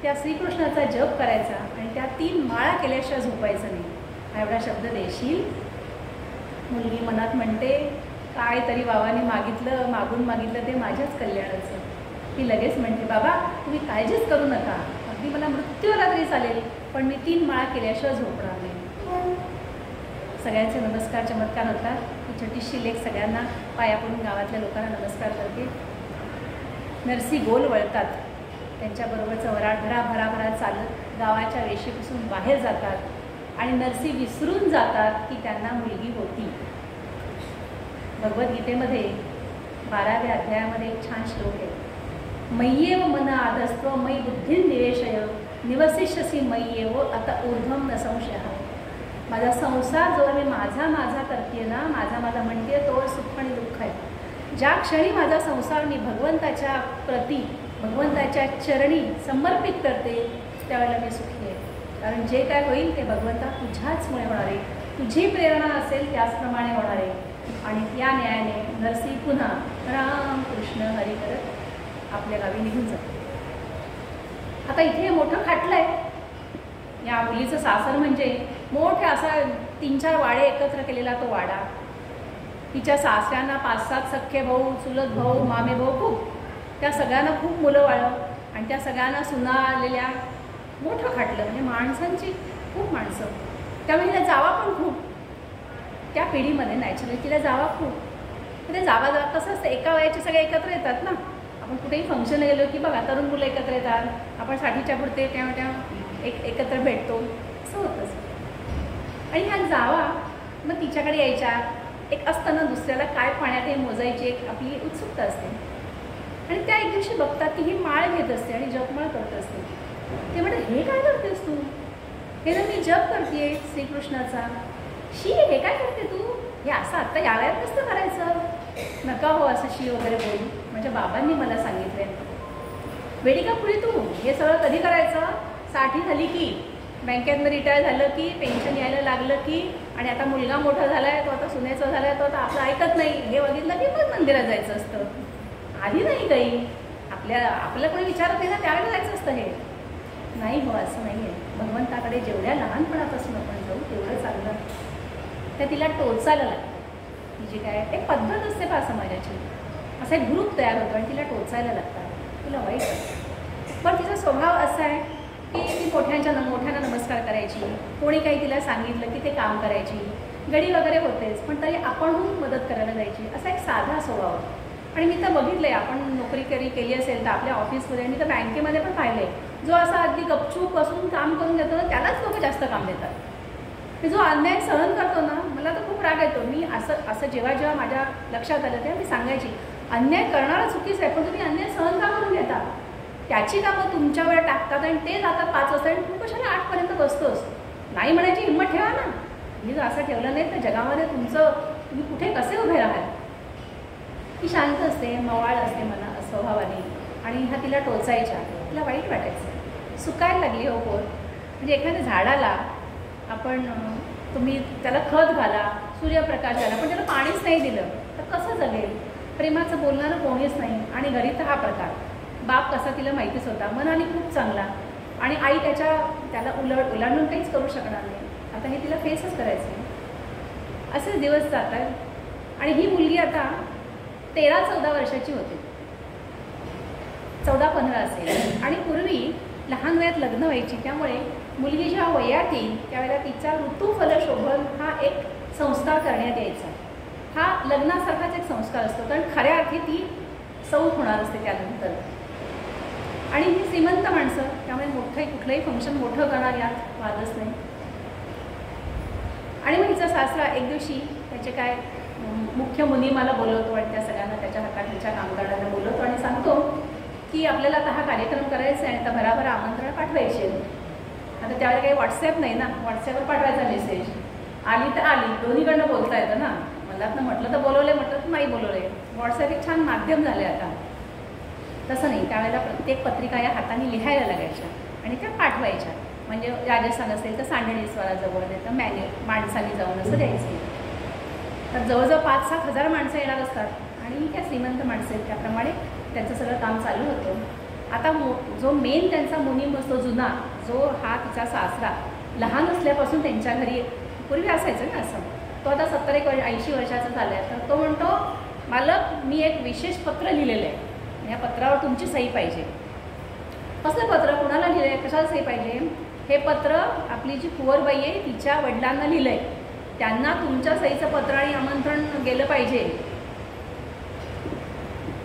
त्या श्रीकृष्णाचा जप करायचा आणि त्या 3 माळा केल्याशिवाय झोपायचं नाही, हा एवढा शब्द देशील? मुलगी मनात म्हणते, काय तरी बाबांनी मागून मागितलं ते माझ्याच कल्याणाचं. ती लगेच म्हणते, बाबा तुम्ही काळजीच करू नका, अगदी मला मृत्यू आला तरी चालेल, पण मी 3 माळा केल्याशिवाय झोपणार नाही. सगळ्यांचे नमस्कार चमत्कार होतात. ही छोटीशी लेख सगळ्यांना पाया पडून गावातल्या लोकांना नमस्कार करते. नरसी गोल वळतात, त्यांच्याबरोबरचं वराड भराभरा चालत गावाच्या वेशीपासून बाहेर जातात आणि नरसी विसरून जातात की त्यांना मुलगी होती. भगवद्गीतेमध्ये 12व्या अध्यायामध्ये एक छान श्लोक आहे. मय्येव मन आधस्त्व मयि बुद्धिं निवेशय निवसिष्यसि मय्येव आता ऊर्ध्वं न संशयः. माझा संसार जो मी माझा करते ना, माझा म्हणते, तो सुख आणि दुःख आहे. ज्या क्षणी माझा संसार मी भगवंताच्या प्रती भगवंताच्या चरणी समर्पित करते त्यावेळेला मी सुखी आहे. कारण जे काय होईल ते भगवंता तुझ्याचमुळे होणार आहे, तुझी प्रेरणा असेल त्याचप्रमाणे होणार आहे. आणि या न्यायाने नरसी पुन्हा राम कृष्ण हरी करत आपल्या गावी निघून जातो. आता इथे मोठं खाटलं आहे. या मुलीचं सासर म्हणजे मोठे असा 3-4 वाडे एकत्र केलेला तो वाडा. तिच्या सासऱ्यांना 5-7 सख्खे भाऊ, चुलत भाऊ, मामे भाऊ खूप. त्या सगळ्यांना खूप मुलं वाळं आणि त्या सगळ्यांना सुना आलेल्या. मोठं खाटलं म्हणजे माणसांची खूप माणसं. त्यामुळे तिला जावा पण खूप. त्या पिढीमध्ये नॅचरली तिला जावा खूप. तर ते जावा कसं असतं, एका वयाचे सगळे एकत्र येतात ना. आपण कुठेही फंक्शन गेलो की बघा तरुण मुलं एकत्र येतात, आपण साठीच्या पुरते त्या एकत्र भेटतो, असं होतंच. आणि ह्या जावा मग तिच्याकडे यायच्या. एक असताना दुसऱ्याला काय पाण्यात हे मोजायची एक आपली उत्सुकता असते. आणि त्या एक दिवशी बघतात की ही माळ घेत असते आणि जपमाळ करत असते. ते म्हणतात, हे काय करतेस तू? हे तर मी जप करते श्रीकृष्णाचा. शी हे काय करते तू? हे असं आत्ता या वयात नसतं करायचं. नका हो असं शी वगैरे बोलू. माझ्या बाबांनी मला सांगितलंय. वेडिका पुढे तू हे सगळं कधी करायचं? 60 झाली की, बँकेतनं रिटायर झालं की, पेन्शन यायला लागलं की, आणि आता मुलगा मोठा झाला आहे, तो आता सुनेचा झाला आहे, तो आता आपलं ऐकत नाही. हे बघितलं की मग मंदिरात जायचं असतं. आधी नाही काही आपलं कोणी विचारत नाही ना, त्यावेळेला जायचं असतं. हे नाही हो, असं नाही आहे. भगवंताकडे जेवढ्या लहानपणापासून आपण जाऊ तेवढं चांगलं. त्या तिला टोचायला लागतं. तिची काय एक पद्धत असते पहा समाजाची. असा एक ग्रुप तयार होतो आणि तिला टोचायला लागतात. तिला वाईट वाटतं. पण तिचा स्वभाव असा आहे की ती मोठ्यांना नमस्कार करायची. कोणी काही तिला सांगितलं की ते काम करायची. गडी वगैरे होतेच, पण तरी आपणहून मदत करायला जायची. असा एक साधा स्वभाव. आणि मी तर बघितलं आहे, आपण नोकरी केली असेल तर आपल्या ऑफिसमध्ये आणि तर बँकेमध्ये पण पाहिलं आहे, जो असा अगदी गपचूप बसून काम करून देतो ना त्यालाच लोक जास्त काम देतात. जो अन्याय सहन करतो ना, मला तर खूप राग येतो. मी असं जेव्हा माझ्या लक्षात आलं तेव्हा मी सांगायची, अन्याय करणारा चुकीचं आहे, पण तुम्ही अन्याय सहन का करून घेता? त्याची कामं तुमच्यावर टाकतात आणि ते जातात 5 वाजता आणि तू कशाला 8पर्यंत बसतोस? नाही म्हणायची हिंमत ठेवा ना. मी जर असं ठेवलं नाही तर जगामध्ये तुम्ही कुठे कसे उभे राहाल? ती शांत असते, मवाळ असते मला स्वभावाने. आणि ह्या तिला टोचायच्या. तिला वाईट वाटायचं. सुकायला लागली हो पोर. म्हणजे एखाद्या झाडाला आपण तुम्ही त्याला खत घाला, सूर्यप्रकाश घाला, पण त्याला पाणीच नाही दिलं तर कसं जगेल? प्रेमाचं बोलणारं कोणीच नाही. आणि घरी तर हा प्रकार. बाप कसा तिला माहितीच होता, मनाने खूप चांगला, आणि आई त्याला उलाढून काहीच करू शकणार नाही. आता हे तिला फेसच करायचं. असेच दिवस जातात आणि ही मुलगी आता 13-14 वर्षाची होते. 14-15 असेल. आणि पूर्वी लहान वयात लग्न व्हायची. त्यामुळे मुलगी जेव्हा वयात येईल त्यावेळेला तिचा ऋतुफलशोभन हा एक संस्कार करण्यात यायचा. हा लग्नासारखाच एक संस्कार असतो, कारण खऱ्या अर्थी ती सौख होणार असते त्यानंतर. आणि ही श्रीमंत माणसं, त्यामुळे कुठलंही फंक्शन मोठं करणार यात वादच नाही. आणि मग हिचा सासरा एक दिवशी त्याचे काय मुख्य मुनी मला बोलवतो आणि त्या सगळ्यांना त्याच्या हाताखालच्या कामगारांना बोलवतो आणि सांगतो की आपल्याला आता हा कार्यक्रम करायचा आहे, आता भराभर आमंत्रण पाठवायचे. आता त्यावेळेला काही व्हॉट्सॲप नाही ना, व्हॉट्सॲपवर पाठवायचा मेसेज. आली तर आली, दोन्हीकडनं बोलता येतं ना. मला तर म्हटलं तर बोलवले, म्हटलं तर नाही बोलवले. व्हॉट्सॲप एक छान माध्यम झाले आता. तसं नाही, त्यावेळेला प्रत्येक पत्रिका या हाताने लिहायला लागायच्या आणि त्या पाठवायच्या. म्हणजे राजस्थान असेल तर सांडणीस्वराजवळ, नाही तर माणसांनी जाऊन असं द्यायचं. तर जवळजवळ 5-7 हजार माणसं येणार असतात आणि त्या श्रीमंत माणसं आहेत, त्याप्रमाणे त्यांचं सगळं काम चालू होतं. आता जो मेन त्यांचा मुनीम असतो जुना, जो हा तिचा सासरा लहान असल्यापासून त्यांच्या घरी पूर्वी असायचं ना असं, तो आता 70-80 वर्षाचा झाला आहे. तर तो म्हणतो, मालक मी एक विशेष पत्र लिहिलेलं आहे, या पत्रावर तुमची सही पाहिजे. असं पत्र कुणाला लिहिलं आहे, कशाला सही पाहिजे? हे पत्र आपली जी कुंवरबाई आहे तिच्या वडिलांना लिहिलं आहे, त्यांना तुमच्या सहीचं पत्र आणि आमंत्रण गेलं पाहिजे.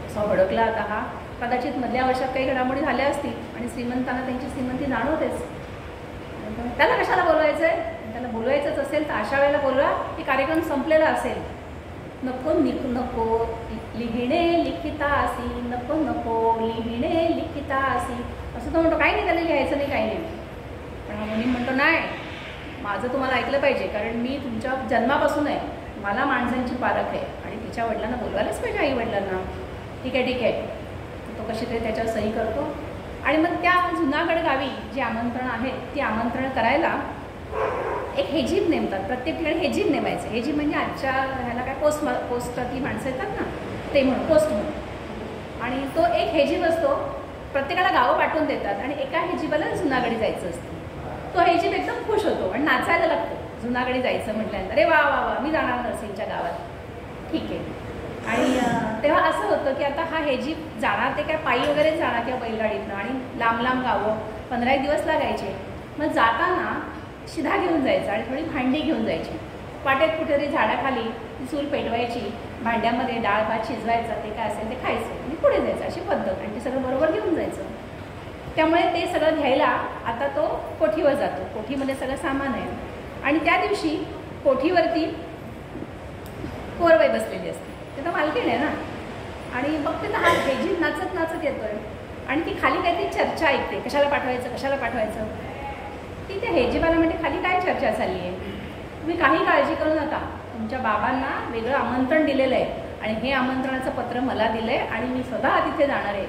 असा भडकला आता हा. कदाचित मधल्या वर्षात काही घडामोडी झाल्या असतील आणि श्रीमंतांना त्यांची श्रीमंती जाणवतेच. त्याला कशाला बोलवायचं आहे? त्याला बोलवायचंच असेल तर अशा वेळेला बोलवा की कार्यक्रम संपलेला असेल. नको नको लिहिणे लिखितासी, नको नको लिहिणे लिखितासी असं तो म्हणतो. काही नाही, त्याला लिहायचं नाही, काही नाही. पण हा मुनी म्हणतो नाही, माझं तुम्हाला ऐकलं पाहिजे, कारण मी तुमच्या जन्मापासून आहे, मला माणसांची पारख आहे आणि तिच्या वडिलांना बोलवायलाच पाहिजे, आई वडिलांना. ठीक आहे ठीक आहे. तो कशी तरी त्याच्यावर सही करतो आणि मग त्या जुनागड गावी जी आमंत्रण आहेत ती आमंत्रण करायला एक हेजीब नेमतात. प्रत्येक ठिकाणी हेजीब नेमायचं. हेजीब म्हणजे आजच्या ह्याला काय पोस्टातली माणसं येतात ना, ते म्हणून पोस्ट म्हणून. आणि तो एक हेजीब असतो, प्रत्येकाला गावं पाठवून देतात आणि एका हेजीबाला जुनागडी जायचं असतं. तो हेजीब एकदम खुश होतो आणि नाचायला लागतो जुनागडी जायचं म्हटल्यानंतर. अरे वा वा वा, मी जाणार नरसिंगच्या गावात. ठीक आहे. आणि तेव्हा असं होतं की आता हा हेजीब जाणार ते काय पायी वगैरे जाणार किंवा बैलगाडीतनं, आणि लांब लांब गावं 15 दिवस लागायचे. मग जाताना शिधा घेऊन जायचा आणि थोडी भांडी घेऊन जायची. वाटेत कुठेतरी झाडाखाली ती चूल पेटवायची, भांड्यामध्ये डाळ भात शिजवायचा, ते काय असेल ते खायचं आणि पुढे जायचं, अशी पद्धत. आणि ते सगळं बरोबर घेऊन जायचं. त्यामुळे ते सगळं घ्यायला आता तो कोठीवर जातो. कोठीमध्ये सगळं सामान आहे आणि त्या दिवशी कोठीवरती कुंवरबाई बसलेली असते. ते तर मालकीण आहे ना. आणि बघते तर हा हेजीब नाचत नाचत येतोय आणि ती खाली काहीतरी चर्चा ऐकते, कशाला पाठवायचं कशाला पाठवायचं. ती त्या हेजीबाला म्हणते, खाली काय चर्चा चालली आहे? तुम्ही काही काळजी करू नका, तुमच्या बाबांना वेगळं आमंत्रण दिलेलं आहे आणि हे आमंत्रणाचं पत्र मला दिलं आहे आणि मी स्वतः तिथे जाणार आहे.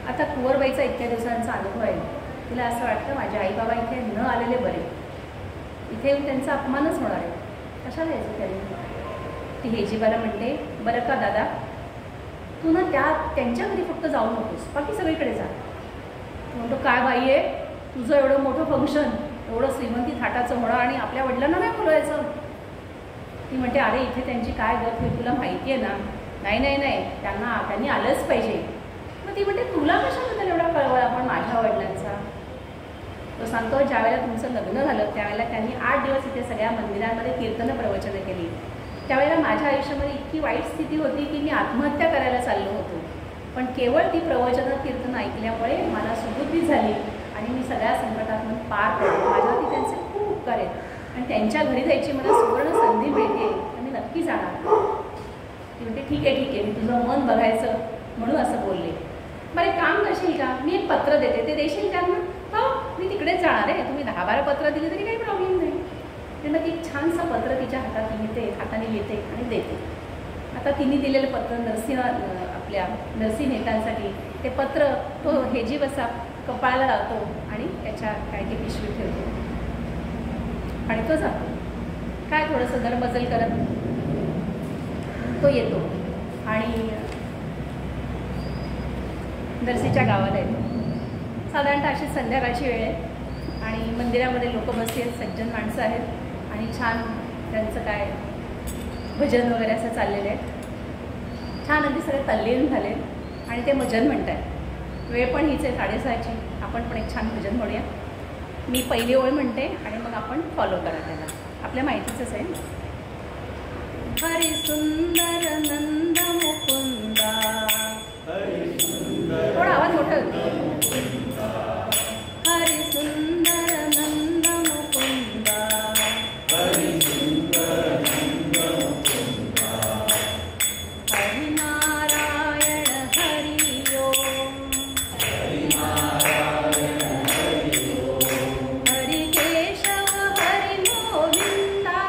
आता कुंवरबाईचा इतक्या दिवसांचा अनुभव आहे. तिला असं वाटतं माझे आई बाबा इथे न आलेले बरे, इथे येऊन त्यांचा अपमानच होणार आहे, कशाला यायचं त्यांनी. ती हेजीबाला म्हणते, बरं का दादा, तू ना त्यांच्या घरी फक्त जाऊ नकोस, बाकी सगळीकडे जा. म्हणतो काय बाई आहे, तुझं एवढं मोठं फंक्शन, एवढं श्रीमंती थाटाचं होणं आणि आपल्या वडिलांना नाही बोलवायचं. ती म्हणते अरे इथे त्यांची काय गत होईल तुला माहिती आहे ना. नाही नाही नाही, त्यांनी आलंच पाहिजे. मग ती म्हणते तुला कशाबद्दल एवढा कळवळा पण माझ्या वडिलांचा? तो सांगतो ज्यावेळेला तुमचं लग्न झालं त्यावेळेला त्यांनी 8 दिवस इथे सगळ्या मंदिरांमध्ये कीर्तनं प्रवचनं केली. त्यावेळेला माझ्या आयुष्यामध्ये इतकी वाईट स्थिती होती की मी आत्महत्या करायला चाललो होतो, पण केवळ ती प्रवचनं कीर्तन ऐकल्यामुळे मला सुबुद्धी झाली आणि मी सगळ्या संकटातून पार पडले. माझ्यावरती त्यांचे खूप उपकार आहेत आणि त्यांच्या घरी जायची मला सुवर्ण संधी मिळते तर मी नक्की जाणार. ती म्हणते ठीक आहे, मी तुझं मन बघायचं म्हणून असं बोलले. बरं एक काम करशील का, मी एक पत्र देते, ते देशील का? हो, मी तिकडेच जाणार आहे, तुम्ही 10-12 पत्र दिली तरी काही प्रॉब्लेम नाही. त्यांना ती छानसं पत्र तिच्या हाताने लिहिते आणि देते. आता तिने दिलेलं पत्र आपल्या नरसिंह नेत्यांसाठी ते पत्र तो हेजीब असा कपाळाला लावतो आणि त्याच्या काय ते पिशवी ठेवतो आणि तो जातो. काय थोडंसं दरबदल करत तो येतो आणि नरसीच्या गावाला येतो. साधारणतः अशी संध्याकाळची वेळ आहे आणि मंदिरामध्ये लोक बसले आहेत, सज्जन माणसं आहेत आणि छान त्यांचं काय भजन वगैरे असं चाललेलं आहे. छान अगदी सगळे तल्लीन झाले आणि ते भजन म्हणत आहेत. वेळ पण हीच आहे 6:30ची. आपण पण एक छान भजन म्हणूया. मी पहिली ओळ म्हणते आणि मग आपण फॉलो करा त्याला, आपल्या माहितीचंच आहे. हरी सुंदर नंद मुकुंदा, थोडा आवाज मोठा होतो. हरी सुंदर नंद मुकुंदा, हरी सुंदर नंद मुकुंदा, हरी नारायण हरि ओम, हरी नारायण हरि ओम, हरी केशव हरि गोविंदा,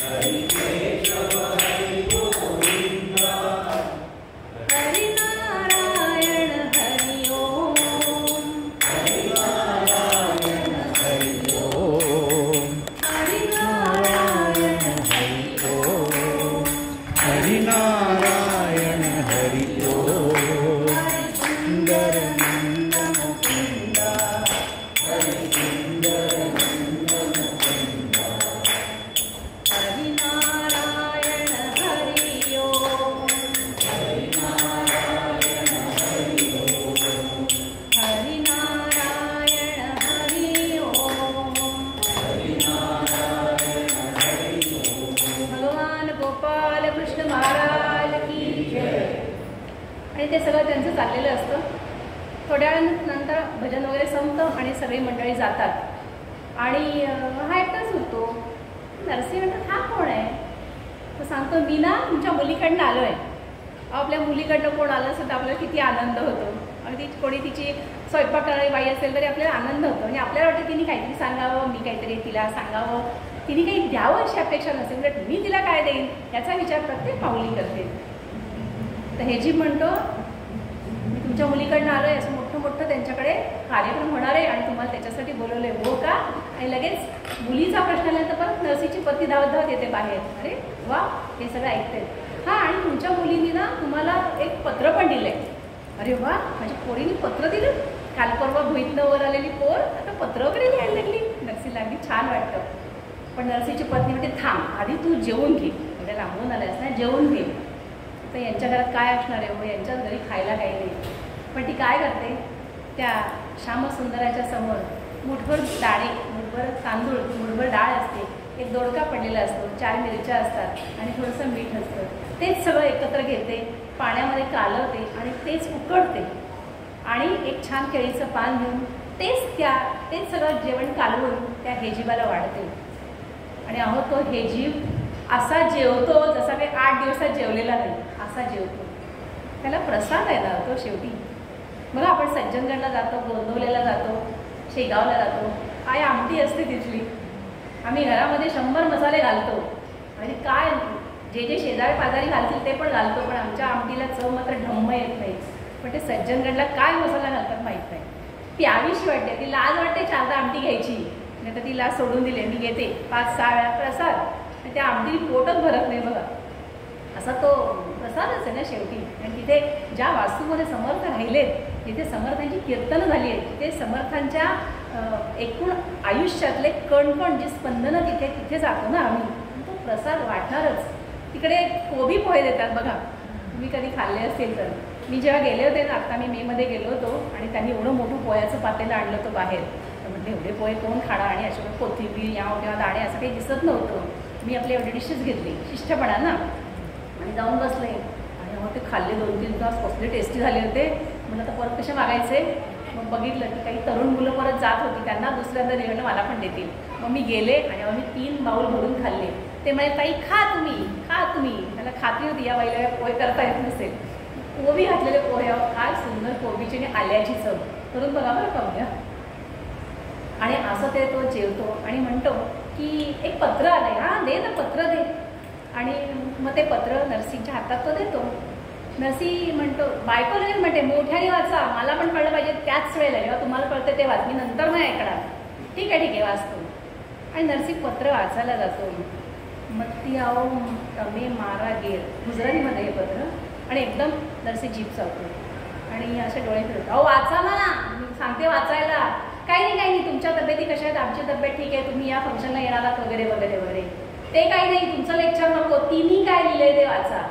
हरी केशव हरि गोविंदा, हरी नारायण हरि ओम. भजन वगैरे संपतं आणि सगळी मंडळी जातात आणि हा एकटाच उरतो. नरसी म्हणतात हा कोण आहे? तर सांगतो मी ना तुमच्या मुलीकडनं आलो आहे. आपल्या मुलीकडनं कोण आलं असेल तर आपल्याला किती आनंद होतो. आणि ती कोणी तिची स्वयंपाक करणारी बाई असेल तरी आपल्याला आनंद होतो. आणि आपल्याला वाटतं तिने काहीतरी सांगावं, मी काहीतरी तिला सांगावं, तिने काही द्यावं अशी अपेक्षा नसेल तर मी तिला काय देईन याचा विचार प्रत्येक पाऊली करते. तर हे जी म्हणतो मी तुमच्या मुलीकडनं आलो आहे, असं मोठं त्यांच्याकडे कार्यक्रम होणार आहे आणि तुम्हाला त्याच्यासाठी बोलवलं आहे. हो का? आणि लगेच मुलीचा प्रश्न आल्यानंतर परत नरसीची पत्नी धावत येते बाहेर. अरे वा, हे सगळं ऐकते. हां, आणि तुमच्या मुलींनी ना तुम्हाला एक पत्र पण दिलं आहे. अरे वा, माझ्या पोरीने पत्र दिलं. काल परवा भुईतनं वर आलेली पोर आता पत्र वगैरे लिहायला लागली. नरसीला अगदी छान वाटतं. पण नरसीची पत्नी म्हणते थांब, आधी तू जेवून घे. म्हणजे लांबून आल्यास ना, जेवून घे. तर यांच्या घरात काय असणार आहे? हो, यांच्याच घरी खायला काही नाही. पण ती काय करते, त्या श्यामसुंदराच्या समोर मुठभर डाळे, मुठभर तांदूळ, मुठभर डाळ असते, एक दोडका पडलेला असतो, 4 मिरच्या असतात आणि थोडंसं मीठ असतं. तेच सगळं एकत्र घेते, पाण्यामध्ये कालवते आणि तेच उकडते आणि एक छान केळीचं पान घेऊन तेच सगळं जेवण कालवून त्या हेजीबाला वाढते. आणि अहो तो हेजीब असा जेवतो जसा काही 8 दिवसात जेवलेला नाही, असा जेवतो. त्याला प्रसाद आहे ना तो शेवटी. बघा, आपण सज्जनगडला जातो, गोंदवलेला जातो, शेगावला जातो, काय आमटी असते तिथली. आम्ही घरामध्ये 100 मसाले घालतो आणि काय जे शेजारी पाजारी घालतील ते पण घालतो, पण आमच्या आमटीला चव मात्र ढम्म येत नाही. पण ते सज्जनगडला काय मसाला घालतात माहीत नाही. प्यावीशी वाटते, ती लाज वाटते 4दा आमटी घ्यायची. नाही तर ती लाज सोडून दिली. मी घेते 5-6 वेळा प्रसाद आणि त्या आमटी पोटच भरत नाही. बघा, असा तो प्रसादच आहे ना शेवटी. आणि तिथे ज्या वास्तूमध्ये समर्थ राहिलेत, जिथे समर्थांची कीर्तनं झाली आहेत, तिथे समर्थांच्या एकूण आयुष्यातले कणकण जी स्पंदनं तिथे जातो ना आम्ही, तो प्रसाद वाटणारच. तिकडे कोबी पोहे देतात बघा, तुम्ही कधी खाल्ले असतील तर. मी जेव्हा गेले होते ना, आता मी मेमध्ये गेलो होतो आणि त्यांनी एवढं मोठं पोह्याचं पातेलं आणलं होतं बाहेर. तर म्हटलं एवढे पोहे कोण खाणार? आणि अशा कोथिंबीर याव किंवा दाणे असं काही दिसत नव्हतं. मी आपली एवढी डिशेस घेतली, शिष्टपणा ना, आणि जाऊन बसले आणि मग ते खाल्ले 2-3 तास. कसले टेस्टी झाले होते. म्हटलं तर परत कसे मागायचे. मग बघितलं की काही तरुण मुलं परत जात होती, त्यांना दुसऱ्यांदा दिलं मला पण देतील. मग मी गेले आणि मग मी 3 बाऊल भरून खाल्ले. ते म्हणजे ताई खा तुम्ही. त्याला खात्री होती या बाईला पोहे करता येत नसेल. कोबी घातलेले पोहे, काय सुंदर कोबीची आणि आल्याची चव. करून बघा बरं पाहूया. आणि असं ते तो जेवतो आणि म्हणतो की एक पत्र आलंय, हां दे ना पत्र दे. आणि मग ते पत्र नरसीच्या हातात तो देतो. नरसी म्हणतो, बायको लगेच म्हणते मोठ्याने वाचा, मला पण कळलं पाहिजे त्याच वेळेला, जेव्हा तुम्हाला कळतं ते वाच, मी नंतर नाही ऐकणार. ठीक आहे वाचतो. आणि नरसी पत्र वाचायला जातो. मत्ती आओ तमे मारा गेर, गुजरातीमध्ये हे पत्र. आणि एकदम नरसी जीप चावतो आणि असे डोळे फिरवतो. अहो वाचा ना, मी सांगते वाचायला. काही नाही, तुमच्या तब्येती कशा आहेत? आमची तब्येत ठीक आहे, तुम्ही या फंक्शनला येणार आहात वगैरे वगैरे वगैरे. ते काही नाही, तुमचं लेक्चर नको, तिन्ही काय लिहिलंय ते वाचा.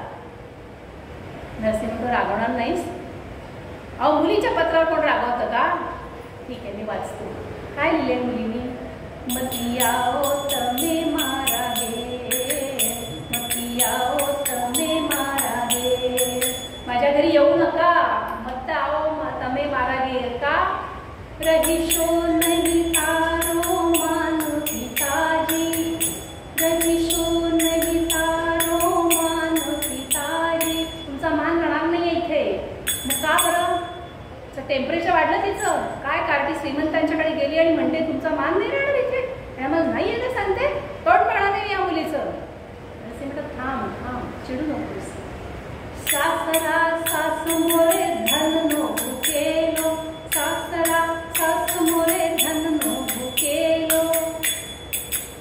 नरसी म्हणतो रागवणार नाहीस? अहो मुलीच्या पत्रावर कोण रागवतं का? ठीक आहे, मी वाचतो. काय लिहिले मुलींनी? मतियाओ तमे मारा गे, मतियाओ तमे मारा गे, माझ्या घरी येऊ नका. मत आओ तमे मारा गे का? रहिशो नहीं तारो मानो पिताजी, रहिशो नहीं तारो मानो पिताजी. तुमचा मान राहणार नाही इथे. मग का बरं? टेम्परेचर वाढलं तिचं. काय कार्टी श्रीमंतांच्याकडे गेली आणि म्हणते तुमचा मान नाही राहणार इथे. मला नाही येणं सांगते. तोंड पाडा नाही या मुलीचं. असे म्हणतात थांब चिडू नकोस. सासरा सास मोरे धन नो भुकेलो, सासरा सास मोरे धन नो भुकेलो,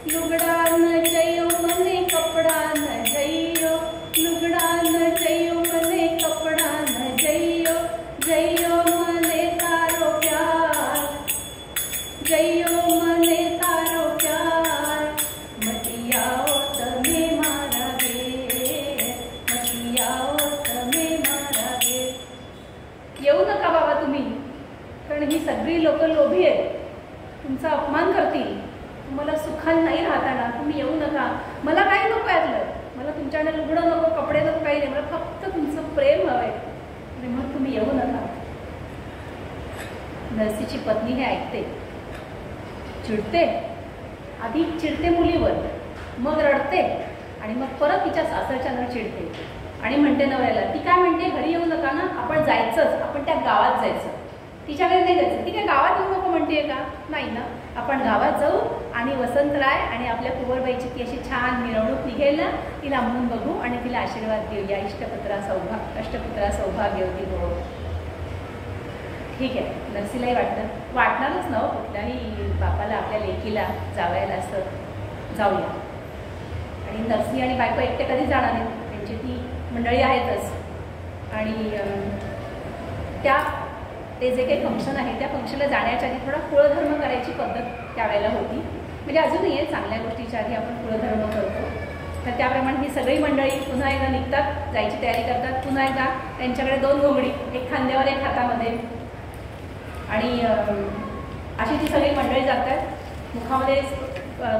लुगडा न जयो मने कपडा न जयो, लुगडा न जयो मने कपडा न जयो, जयो मने तारो प्यार, जयो मने तारो प्यार, मतियाओ तमे मारा गे, मतियाओ तमे मारा गे. येऊ नका बाबा तुम्ही, कारण ही सगळी लोक लोभी आहेत, तुमचा अपमान करतील, तुम्हाला सुखान नाही राहताना. तुम्ही येऊ नका. मला काही नको यातलं. मला तुमच्याकडे लुगडं नको, कपडे नको, काही नाही. मला फक्त तुमचं प्रेम हवंय आणि मग तुम्ही येऊ नका. नरसीची पत्नी हे ऐकते, चिडते, आधी चिडते मुलीवर, मग रडते आणि मग परत तिच्या सासरच्यावर चिडते आणि म्हणते नवऱ्याला, ती काय म्हणते, घरी येऊ नका ना, आपण जायचंच, आपण त्या गावात जायचं. तिच्याकडे नाही जायचं. ती काय गावात येऊ नको म्हणते का? नाही ना, आपण गावात जाऊ आणि वसंतराय आणि आपल्या कुंवरबाईची ती अशी छान मिरवणूक निघेल ना, तिला म्हणून बघू आणि तिला आशीर्वाद देऊया, अष्टपुत्रा सौभाग्यवती हो. ठीक आहे. नरसीलाही वाटणारच ना कुठल्याही बापाला आपल्या लेकीला जावायला असं जाऊया. आणि नरसी आणि बायको एकटे कधी जाणार नाही, त्यांची ती मंडळी आहेतच. आणि ते जे काही फंक्शन आहे त्या फंक्शनला जाण्याच्या आधी थोडा कुळधर्म करायची पद्धत त्यावेळेला होती. म्हणजे अजूनही आहे, चांगल्या गोष्टीच्या आधी आपण कुळधर्म करतो. तर त्याप्रमाणे ही सगळी मंडळी पुन्हा एकदा निघतात, जायची तयारी करतात. पुन्हा एकदा त्यांच्याकडे 2 घोंगडी, एक खांद्यावर एक हातामध्ये, आणि अशी ती सगळी मंडळी जातात. मुखामध्ये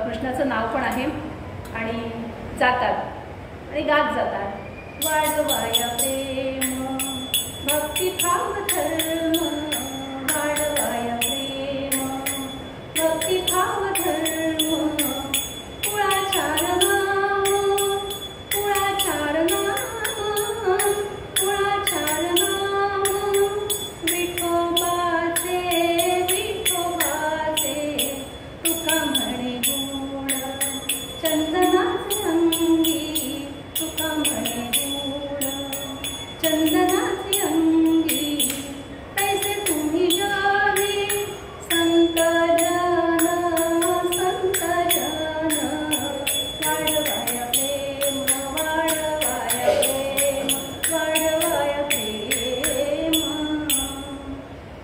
कृष्णाचं नाव पण आहे आणि जातात आणि गात जातात. वाढवाया प्रेम भक्ती भाव धर्म, वाढवाया प्रेम भक्ती भाव धर्म, कुळाचार नाम, कुळाचार नाम, कुळाचार नाम, विठोबाचे विठोबाचे तुका म्हणे गुण, चंदनाचे अंगी तुका म्हणे गुण, चंदनाचे अंगी तैसे तुम्ही जावे, संत जन, संत जन, वाढवाया प्रेम, वाढवाया प्रेम, वाढवाया प्रेम.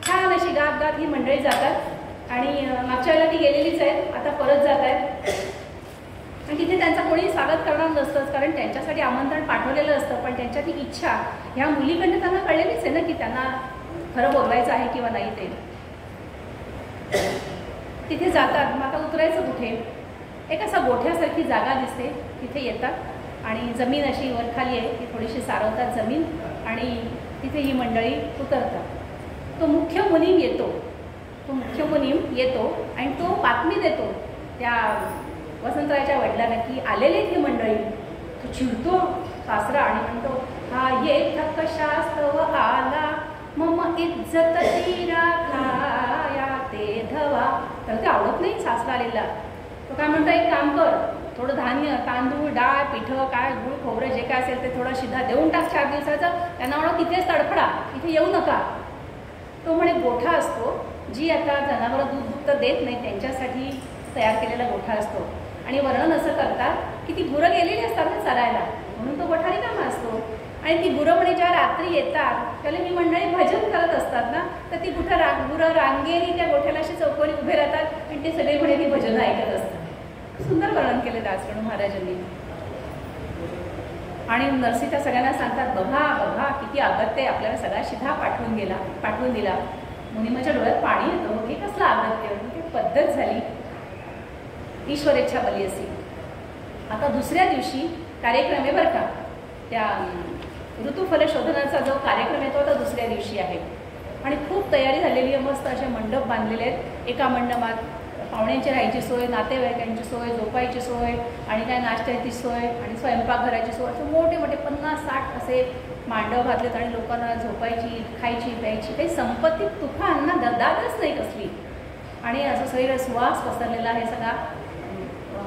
छान अशी गात गात ही मंडळी जातात आणि मागच्या वेळेला ती गेलेलीच आहेत, आता परत जात आहेत. आणि तिथे त्यांचा कोणी स्वागत करणार नसतंच, कारण त्यांच्यासाठी आमंत्रण पाठवलेलं असतं. पण त्यांच्या ती इच्छा ह्या मुलीकडनं त्यांना कळलेलीच आहे ना की त्यांना खरं बोलवायचं आहे किंवा नाही. ते तिथे जातात. मग आता उतरायचं कुठे? एक असा गोठ्यासारखी जागा दिसते, तिथे येतात आणि जमीन अशी वरखाली आहे, ती थोडीशी सारवतात जमीन आणि तिथे ही मंडळी उतरतात. तो मुख्य मुनीम येतो आणि तो बातमी देतो त्या वसंतरायच्या वडिलांना की आलेली ही मंडळी. तो चिडतो सासरा आणि म्हणतो, हा ये थक शास्त्रव आला, मम इज्जत ती राखाया ते धवा. तर ते आवडत नाही सासरा आलेला. तो काय म्हणतो, एक काम कर, थोडं धान्य, तांदूळ, डाळ, पिठं, काय गुळ खोबरं जे काय असेल ते थोडं शिधा देऊन टाक 4 दिवसाचं. त्यांना म्हणा तिथेच तडफडा, इथे येऊ नका. तो म्हणे गोठा असतो, जी आता जनावरं दूध देत नाही त्यांच्यासाठी तयार केलेला गोठा असतो. आणि वर्णन असं करतात की ती गुरं गेलेली असतात ना चरायला, म्हणून तो गोठा रिकामा असतो. आणि ती गुरं म्हणे जेव्हा रात्री येतात त्याला ही मंडळी भजन करत असतात ना, तर ती गुरं रांगेरी त्या गोठ्याला अशी चौकोनी उभे राहतात आणि ते सगळे म्हणे ती भजनं ऐकत असतात. सुंदर वर्णन केले दासगणू महाराजांनी. आणि नरसी त्या सगळ्यांना सांगतात, बघा बघा किती अगत्य आहे, आपल्याला सगळा शिधा पाठवून दिला. मुनिमाच्या डोळ्यात पाणी येतं, हे कसलं अगत्य, ही पद्धत झाली. ईश्वरेच्छा बली असी. आता दुसऱ्या दिवशी कार्यक्रम आहे बरं का, त्या ऋतुफल शोधनाचा जो कार्यक्रम आहे तो आता दुसऱ्या दिवशी आहे. आणि खूप तयारी झालेली आहे, मस्त असे मंडप बांधलेले आहेत. एका मंडपात पाहुण्यांची राहायची सोय, नातेवाईकांची सोय, झोपायची सोय आणि काय नाश्त्याची सोय आणि स्वयंपाकघराची सोय, असे मोठे मोठे 50-60 असे मांडव घातलेत आणि लोकांना झोपायची, खायची, प्यायची, काही संपत्ती तुफान ना दादच नाही कसली. आणि असं सगळीकडे सुवास पसरलेला आहे, सगळा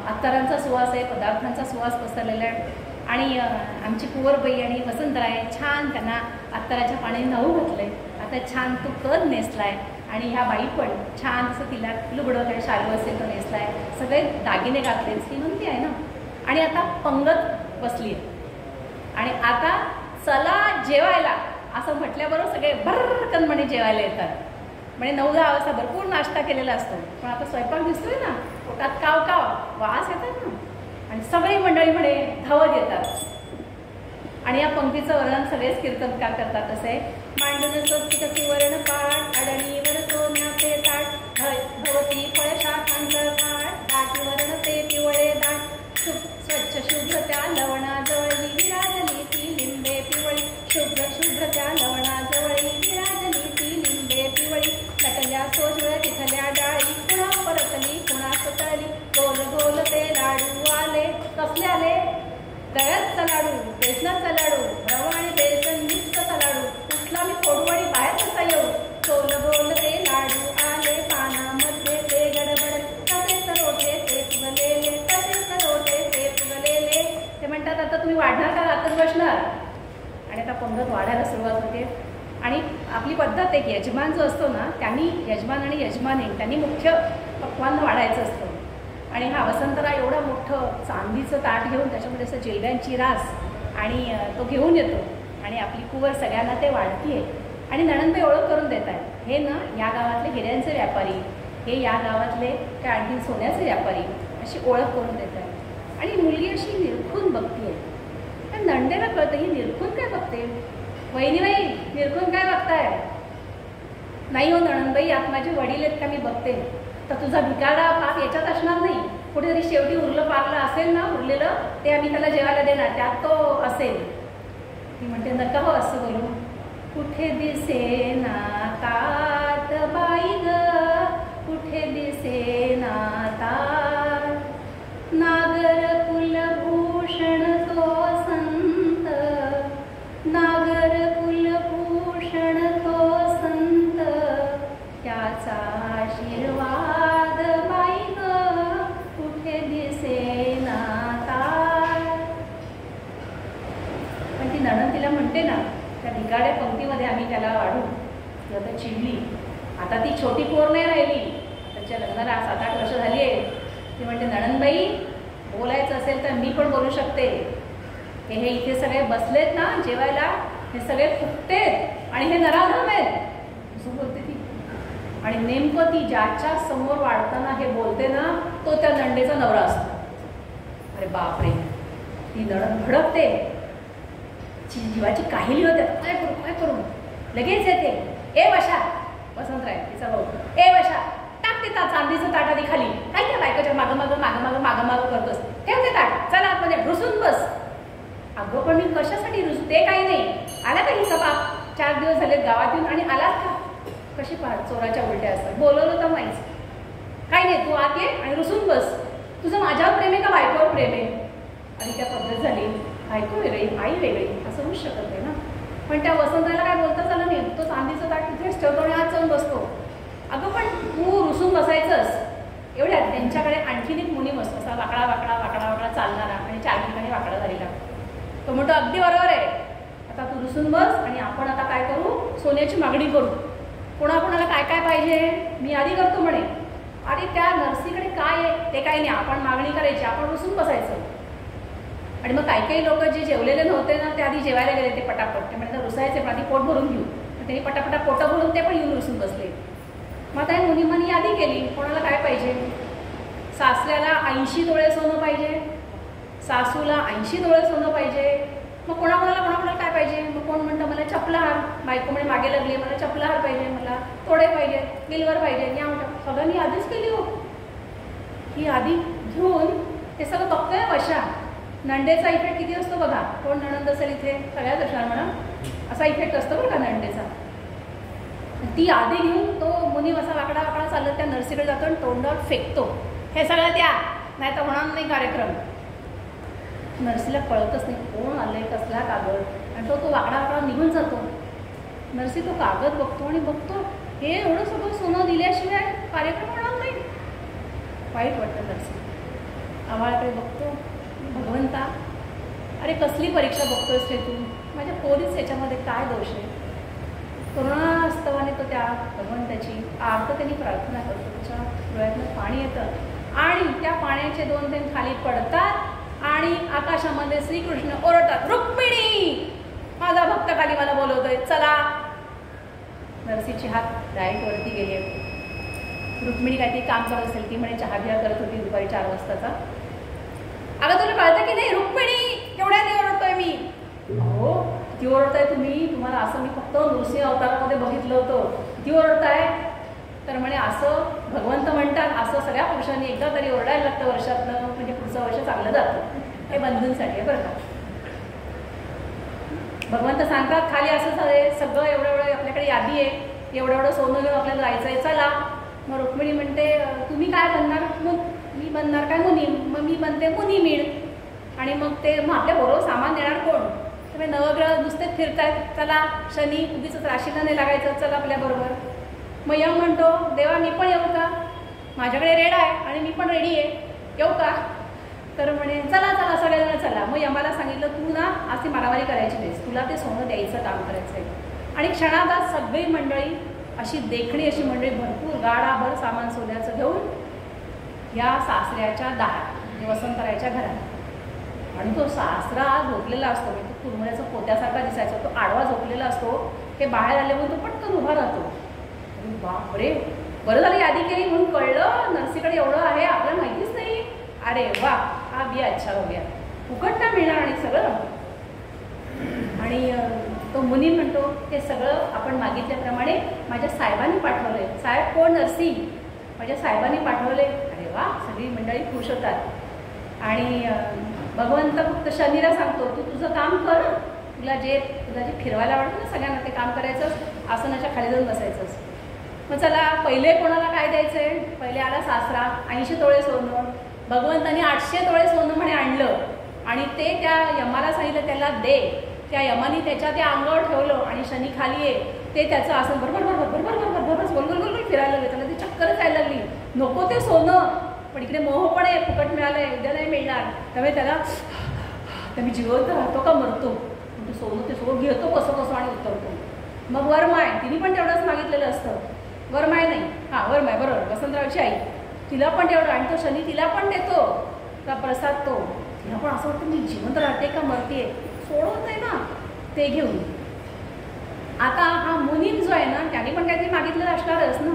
अत्तरांचा सुवास आहे, पदार्थांचा सुवास पसरलेला आहे. आणि आमची कुंवरबाई आणि वसंतराय छान त्यांना अत्तराच्या पाण्याने नऊ घातलंय. आता छान तो कद नेसलाय आणि ह्या बाई पण छान असं तिला लुगडं काही शालू असेल तो नेसलाय, सगळे दागिने घातले, श्रीमंती आहे ना. आणि आता पंगत बसली आणि आता चला जेवायला असं म्हटल्याबरोबर सगळे भरकन म्हणे जेवायला येतात. म्हणजे 9-10 वाजता भरपूर नाश्ता केलेला असतो, पण आता स्वयंपाक दिसतोय ना, पोटात काव काव वास येतात ना, आणि सगळी मंडळी म्हणे धावत येतात. आणि या पंक्तीचं वर्णन सगळेच कीर्तनकार करतात. असे मांडून स्वस्तिक सुवर्ण पाठ, अडणीवर सोन्याचे ताट, भवती फळशाखांचं खाट, ताटीवरण ते पिवळे दाट, स्वच्छ शुभ्र त्या लवणाजवळी विराजली ती लिंबे पिवळी, शुभ्र शुभ्र त्या लवणाजवळी विराजली ती लिंबे पिवळी, लटल्या सुरुवात होते. आणि आपली पद्धत आहे की यजमान जो असतो ना त्यांनी यजमान आणि यजमानी त्यांनी मुख्य पक्वान वाढायचं असतं. आणि हा वसंतराव एवढं मोठं चांदीचं ताट घेऊन त्याच्यामध्ये असं जिलब्यांची रास आणि तो घेऊन येतो आणि आपली कुवर सगळ्यांना ते वाढतीये आणि नणंदबाई ओळख करून देत आहेत. हे ना या गावातले हिऱ्यांचे व्यापारी, हे या गावातले काय आणखी सोन्याचे व्यापारी, अशी ओळख करून देत आहेत. आणि मुलगी अशी निरखून बघतीये. तर नणंदेला कळतं ही निरखून काय बघते. वहिनीबाई निरखून काय बघताय. नाही हो नणंदबाई, आत माझे वडील आहेत का मी बघते. तर तुझा भिकाडा पाप याच्यात असणार नाही, कुठेतरी शेवटी उरलं पारलं असेल ना, उरलेलं ते आम्ही त्याला जेवायला देणार, त्यात तो असेल. ती म्हणते नका हो असं बोलू. कुठे दिसे ना तात बाई ग, कुठे दिसे ना तात. नागर कुलभूषण तो संत, नागर कुलभूषण तो संत, त्याचा आशीर्वाद बाई ग, कुठे दिसे ना तात. पण ती नणंद तिला म्हणते ना, त्या भिकाड्या पंक्तीमध्ये आम्ही त्याला वाढू. ती आता चिडली. आता ती छोटी पोर नाही राहिली, त्याच्या लग्नाला 7-8 वर्ष झाली आहे. ती म्हणते नणंदबाई बोलायचं असेल तर मी पण बोलू शकते. हे इथे सगळे बसलेत ना जेवायला, हे सगळे फुकतेत आणि हे नराधम आहेत असं बोलते ती. आणि नेमकं ती ज्याच्या समोर वाढताना हे बोलते ना तो त्या नंडेचा नवरा असतो. अरे बापरे, ती नणंद भडकते, जीवाची काहिली होते. काय करू लगेच येते. ए वशा, वसंतराय तिचा भाऊ, ए वशा टाक ते चांदीचं ताट आधी खाली. काय त्या बायकोच्या मागं मागं मागं मागं मागं मागं करतोस, ठेव ते ताट, चला आतमध्ये रुसून बस. अगं पण मी कशासाठी रुसू, ते काही नाही. आला का हिचा बाप 4 दिवस झाले गावात येऊन आणि आलाच का. कशी पाहत चोराच्या उलट्या असतात. बोलवलं तर नाहीच. काही नाही, तू आत ये आणि रुसून बस. तुझं माझ्यावर प्रेम आहे का बायकोवर प्रेम आहे. आणि त्या पद्धत झाली. बायको वेगळी आई वेगळी असं होऊच शकत नाही ना. पण त्या वसंताला काय बोलताच आलं नाही. तो चांदीचं ताट तिथेच ठेवतो आणि आत जाऊन बसतो. अगं पण तू रुसून बसायचंस. एवढ्यात त्यांच्याकडे आणखीन एक मुनी असतो, असा वाकडा वाकडा वाकडा वाकडा चालणारा आणि 4 ठिकाणी वाकडा झालेला. तो म्हणतो अगदी बरोबर आहे, आता तू रुसून बस आणि आपण आता काय करू, सोन्याची मागणी करू. कोणाकोणाला काय काय पाहिजे मी आधी करतो म्हणे. अरे त्या नर्सीकडे काय आहे ते काही नाही, आपण मागणी करायची, आपण रुसून बसायचं. आणि मग काही काही लोक जे जेवलेले नव्हते ना ते आधी जेवायला गेले. ते पटापट ते म्हणजे रुसायचे पण आधी पोट भरून घेऊ. त्यांनी पटापटा पोटं भरून ते पण येऊन रुसून बसले. मग त्या मुनीमानी यादी केली कोणाला काय पाहिजे. सासऱ्याला 80 तोळे सोनं पाहिजे, सासूला 80 तोळे सोनं पाहिजे. मग कोणाकोणाला काय पाहिजे. मग कोण म्हणतं मला चपलाहार, बायको म्हणे मागे लागली मला चपलाहार पाहिजे, मला तोडे पाहिजे, मिलवर पाहिजे. या म्हणतात सगळ्यांनी यादीच केली हो. ही यादी घेऊन हे सगळं बघतोय वशा. नंडेचा इफेक्ट किती असतो बघा. कोण नणंद असेल इथे सगळ्याच असणार म्हणा, असा इफेक्ट असतो बरं का नंडेचा. ती यादी घेऊन तो मुनी असा वाकडा वाकडा चालत त्या नर्सीकडे जातो आणि तोंडावर फेकतो. हे सगळं द्या नाही तर होणार नाही कार्यक्रम. नर्सीला कळतच नाही कोण आलंय कसला कागद. आणि तो वाकडा वाकडा निघून जातो. नर्सी तो कागद बघतो आणि बघतो हे एवढं सगळं सोनं दिल्याशिवाय कार्यक्रम होणार नाही. वाईट वाटतं नर्सी. आम्हालाकडे बघतो, भगवंता अरे कसली परीक्षा बघतोयस रे तू, माझ्या पोरीच याच्यामध्ये काय दोष आहे. करुणास्तवाने तो त्या भगवंताची आर्ततेने प्रार्थना करतो. त्याच्या डोळ्यातनं पाणी येतं आणि त्या पाण्याचे 2 थेंब खाली पडतात आणि आकाशामध्ये श्रीकृष्ण ओरडतात, रुक्मिणी माझा भक्त खाली मला बोलवतोय चला. नरसीची हात डायरेक्ट वरती गेले. रुक्मिणी काहीतरी काम करत असेल, ती म्हणे चहा बिहा करत होती दुपारी 4 वाजताचा. अगं तुला कळतं की नाही रुक्मिणी केवढ्याने ओरडतोय मी. हो किती ओरडताय तुम्ही, तुम्हाला असं मी फक्त नृसिंह अवतारामध्ये बघितलं होतं, किती ओरडताय. तर म्हणे असं भगवंत म्हणतात असं सगळ्या पुरुषांनी एकदा तरी ओरडायला लागतं वर्षातनं, म्हणजे पुढचं वर्ष चांगलं जातं. हे बंधूंसाठी आहे बरं का. भगवंत सांगतात खाली असं सगळं एवढं एवढं आपल्याकडे यादी आहे, एवढं एवढं सोनं घेऊन आपल्याला जायचं आहे चला. मग रुक्मिणी म्हणते तुम्ही काय बनणार. मी बनणार काय मुनी. मग मी बनते मुनी मीळ. आणि मग आपल्या बरोबर सामान देणार कोण. तर नवग्रह नुसतेच फिरतायत चला, शनी उगीच राशीला नाही लागायचं चला आपल्याबरोबर. मग यम म्हणतो देवा मी पण येऊ का, माझ्याकडे रेड आहे आणि मी पण रेडी आहे, येऊ का. तर म्हणे चला चला सगळ्यांना चला. मग यमाला सांगितलं तू ना अशी मारामारी करायची नाहीस, तुला ते सोनं द्यायचं काम करायचं आहे. आणि क्षणात सगळी मंडळी अशी देखणी अशी मंडळी भरपूर गाडाभर सामान सोन्याचं घेऊन या सासऱ्याच्या दारात वसंतरायच्या घरात. आणि तो सासरा झोपलेला असतो, म्हणजे तो कुरमुळ्याचा पोत्यासारखा दिसायचा, तो आडवा झोपलेला असतो. हे बाहेर आले म्हणून तो पटकन उभा राहतो. बापरे, बरं झालं यादी केली म्हणून कळलं, नर्सीकडे एवढं आहे आपल्याला माहितीच नाही. अरे वा, हा बी अच्छा हो गया, फुकट मिळणार आणि सगळं. आणि तो मुनी म्हणतो ते सगळं आपण मागितल्याप्रमाणे माझ्या साहेबांनी पाठवलंय. साहेब कोण? नर्सी. माझ्या साहेबांनी पाठवले. अरे वा, सगळी मंडळी खुश होतात. आणि भगवंत फक्त शनीला सांगतो तू तुझं काम कर, तुला जे फिरवायला आवडतं ना सगळ्यांना ते काम करायचंच, आसनाच्या खाली जाऊन बसायचंच. मग चला पहिले कोणाला काय द्यायचंय? पहिले आला सासरा, 80 तोळे सोनं. भगवंतानी 800 तोळे सोनं म्हणे आणलं आणि ते त्या यमाला सांगितलं त्याला दे. त्या यमानी त्याच्या त्या अंगावर ठेवलं आणि शनी खाली आहे. ते त्याचं आसन बरोबर बरोबर बरोबर बरोबर बरोबर गोल गोल गोल फिरायला लागलं. त्याला ती चक्करच यायला लागली. नको ते सोनं, पण इकडे मोह पण आहे, फुकट मिळालंय, उद्या नाही मिळणार. त्यामुळे त्याला मी जिवंत राहतो का मरतो, तो सोनं ते सोनं घेतो कसं कसं आणि उतरतो. मग वरमाय, तिने पण तेवढंच मागितलेलं असतं. वरमाय नाही, हां वरमाय बरोबर, वसंतरावची आई, तिला पण तेवढं. आणि तो शनी तिला पण देतो का प्रसाद, तो तिला पण असं वाटतं मी जिवंत राहते का मरते, सोडवत आहे ना ते घेऊन. आता हा मुनीम जो आहे ना त्याने पण काहीतरी मागितलेलं असणारच ना.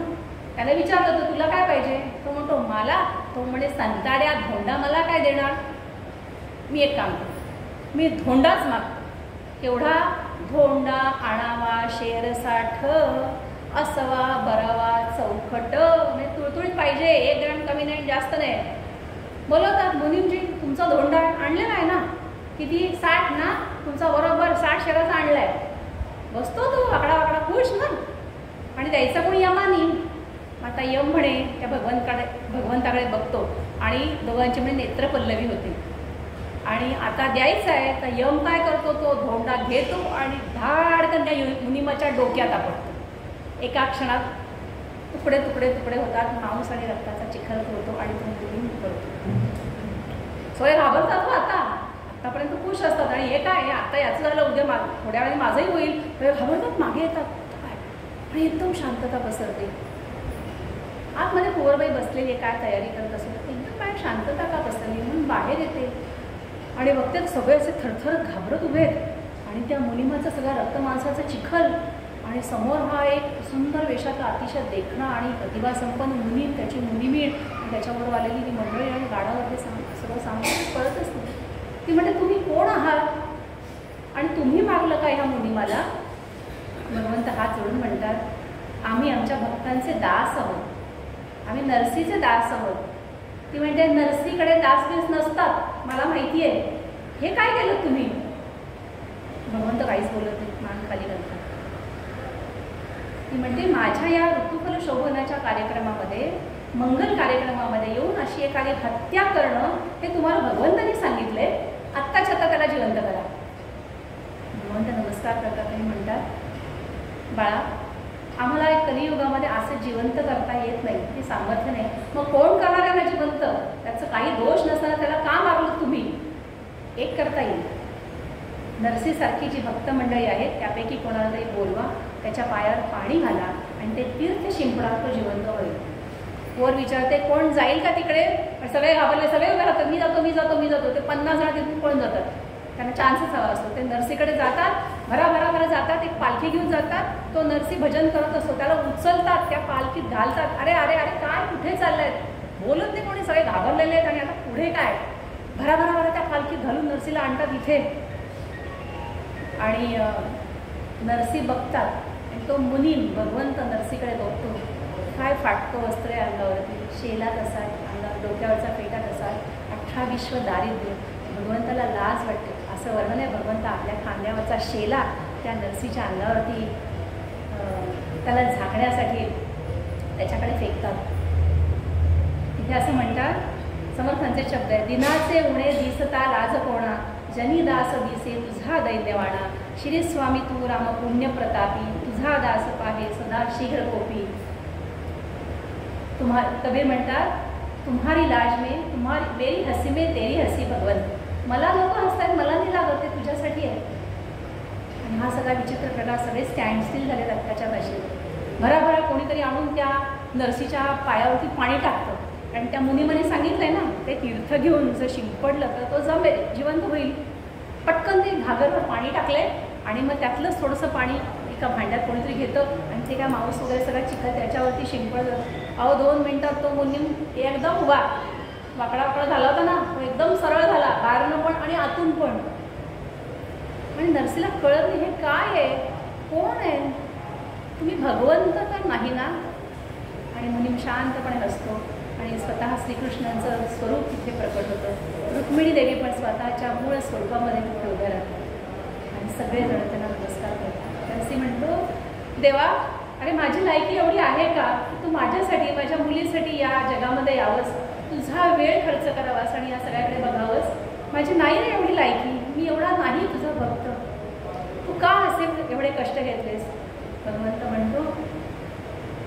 त्याला विचारलं तर तुला काय पाहिजे? तो म्हणतो मला, तो म्हणे संताड्या धोंडा मला काय देणार? मी एक काम करतो, मी धोंडाच मागतो. केवढा? धोंडा आणावा शेरसाठ, असावा बरावा चौखट. म्हणजे तुळतुळीत पाहिजे, 1 ग्रॅम कमी नाही जास्त नाही. बोलवतात मुनीमजी तुमचा धोंडा आणलेला आहे ना, किती? 60 ना, तुमचा बरोबर 60 शेराचा आणलाय. बसतो तो वाकडा वाकडा खुश ना. आणि द्यायचा कोणी यमानी. आता यम म्हणे त्या भगवंताकडे बघतो आणि दोघांची म्हणजे नेत्रपल्लवी होते. आणि आता द्यायचं आहे तर यम काय करतो, तो धोंडा घेतो आणि धाडकन त्या मुनिमाच्या डोक्यात आपटतो. एका क्षणात तुकडे तुकडे तुकडे होतात, मांस आणि रक्ताचा चिखल होतो आणि तो मुनी करतो. सोय घाबरतात हो. आतापर्यंत खुश असतात आणि हे काय आता याचं झालं, उद्या थोड्या वेळाने माझंही होईल, घाबरतात, मागे येतात आणि एकदम शांतता पसरते. आतमध्ये कुंवरबाई बसलेली आहे, काय तयारी करत असेल, एकदम काय शांतता का पसरली म्हणून बाहेर येते आणि बघते सगळे असे थरथरत घाबरत उभे आहेत. आणि त्या मुनिमाचा सगळा रक्तमांसाचा चिखल आणि समोर हा एक सुंदर वेशाचा अतिशय देखणा आणि प्रतिभासंपन्न मुनी, त्याची मुनिमीठ आणि त्याच्याबरोबर आलेली ती मंडळी आणि गाडावरती सगळं सांगून कळतच नाही. ती म्हणते तुम्ही कोण आहात आणि तुम्ही मागलं काय ह्या मुनिमाला? भगवंत हात जोडून म्हणतात आम्ही आमच्या भक्तांचे दास आहोत, आम्ही नरसीचे दास आहोत. ती म्हणते नरसीकडे दासबीस नसतात, मला माहिती आहे. हे काय केलं तुम्ही? भगवंत काहीच बोलत नाही, मान खाली घालतात. ती म्हणते माझ्या या ऋतुफल शोभनाच्या कार्यक्रमामध्ये, मंगल कार्यक्रमामध्ये येऊन अशी एखादी हत्या करणं हे तुम्हाला भगवंतांनी सांगितलंय, आत्ताच्या आता त्याला जिवंत करा. भगवंत नमस्कार करतात आणि म्हणतात बाळा आम्हाला एक कलियुगामध्ये असं जिवंत करता येत नाही, ते सामर्थ्य नाही. मग कोण करणार आहे ना जिवंत? त्याचं काही दोष नसताना त्याला का मारलं तुम्ही? एक करता येईल, नरसीसारखी जी भक्त मंडळी आहेत त्यापैकी कोणाला तरी बोलवा, त्याच्या पायावर पाणी घाला आणि ते तीर्थ शिंपडा, तो जिवंत होईल. वर विचारते कोण जाईल का तिकडे? सगळे घाबरले, सगळे उभे राहतात, मी जातो मी जातो मी जातो. ते 50 जण तिथून पळून जातात, त्यांना चान्सच हवा असतो. ते नरसीकडे जातात, भराभरा जातात, एक पालखी घेऊन जातात. तो नरसी भजन करत असतो, त्याला उचलतात, त्या पालखीत घालतात. अरे अरे अरे काय कुठे चाललंय? बोलत नाही कोणी, सगळे घाबरलेले आहेत. आणि आता पुढे काय? भराभरा त्या पालखीत घालून नरसीला आणतात इथे. आणि नरसी बघतात आणि तो मुनी भगवंत नरसीकडे बघतो. काय फाटतो वस्त्र आहे अंगावरती, शेला कसा आहे अंगावर, डोक्यावरचा पेटा कसा आहे, 18 विश्व दारिद्र्य. भगवंताला लाज वाटते. असं वर्णन आहे, भगवंत आपल्या खांद्यावरचा शेला त्या नरसीच्या अंगावरती त्याला झाकण्यासाठी त्याच्याकडे फेकतात. तिथे असं म्हणतात, समर्थांचे शब्द आहे, दिनाचे उणे दिसता लाज कोणा, जनी दास दिसे तुझा दैन्यवाणा, श्री स्वामी तू राम पुण्य प्रतापी, तुझा दास पाहे सदा शीघ्र कोपी. कबीर म्हणतात तुम्हारी लाज में तुम्हारी मेरी हसी में तेरी हसी भगवंत. मला लोक हसतात, मला नाही लागत, ते तुझ्यासाठी आहे. आणि हा सगळा विचित्र प्रकार, सगळे स्टँडस्टिल झाले रक्ताच्या भाषेत. भराभरा कोणीतरी आणून त्या नरसीच्या पायावरती पाणी टाकतं. आणि त्या मुनीमध्ये सांगितलंय ना, ते तीर्थ घेऊन जर शिंपडलं तर तो जमेल, जिवंत होईल. पटकन ते घागरवर पाणी टाकलंय आणि मग त्यातलंच थोडंसं पाणी एका भांड्यात कोणीतरी घेतं आणि ते काय मांस वगैरे सगळं चिखल त्याच्यावरती शिंपडलं. अहो 2 मिनिटात तो मुनी एकदम उभा, वाकडा वाकडा झाला होता ना, तो एकदम सरळ झाला, बाहेरनं पण आणि आतून पण. आणि नरसीला कळत नाही हे काय आहे, कोण आहे, तुम्ही भगवंत तर नाही ना. आणि मुनी शांतपणे हसतो आणि स्वतः श्रीकृष्णांचं स्वरूप तिथे प्रकट होतं. रुक्मिणी देवी पण स्वतःच्या मूळ स्वरूपामध्ये तिथे उभ्या राहतात आणि सगळेजण त्यांना नमस्कार करतात. नरसी म्हणतो, देवा, अरे माझी लायकी एवढी आहे का की तू माझ्यासाठी, माझ्या मुलीसाठी या जगामध्ये यावंस, तुझा वेळ खर्च करावास आणि या सगळ्याकडे बघावंस. माझी नाही रे एवढी लायकी, मी एवढा नाही तुझा भक्त, तू का असे एवढे कष्ट घेतलेस. भगवंत म्हणतो,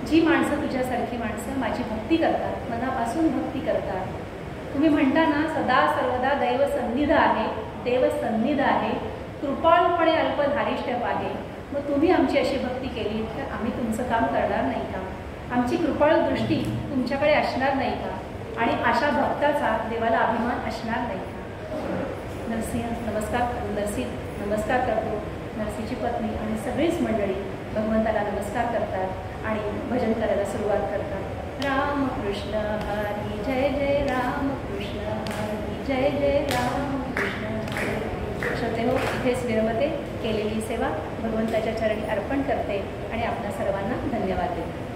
जी माणसं तुझ्यासारखी माणसं माझी भक्ती करतात, मनापासून भक्ती करतात. तुम्ही म्हणता ना, सदा सर्वदा दैव सन्निध आहे, देव सन्निध आहे, कृपाळूपणे अल्पधारिष्ठ्य आहे. मग तुम्ही आमची अशी भक्ती केली तर आम्ही तुमचं काम करणार नाही का, आमची कृपाळू दृष्टी तुमच्याकडे असणार नाही का, आणि अशा भक्ताचा देवाला अभिमान असणार नाही का. नरसी नमस्कार करतो. नरसीची पत्नी आणि सगळीच मंडळी भगवंताला नमस्कार करतात आणि भजन करायला सुरुवात करतात. रामकृष्ण हरी जय जय रामकृष्ण हरी जय जय रामकृष्ण हरी. श्रोते हो, इथेच विरमते. केलेली सेवा भगवंताच्या चरणी अर्पण करते आणि आपल्या सर्वांना धन्यवाद देते.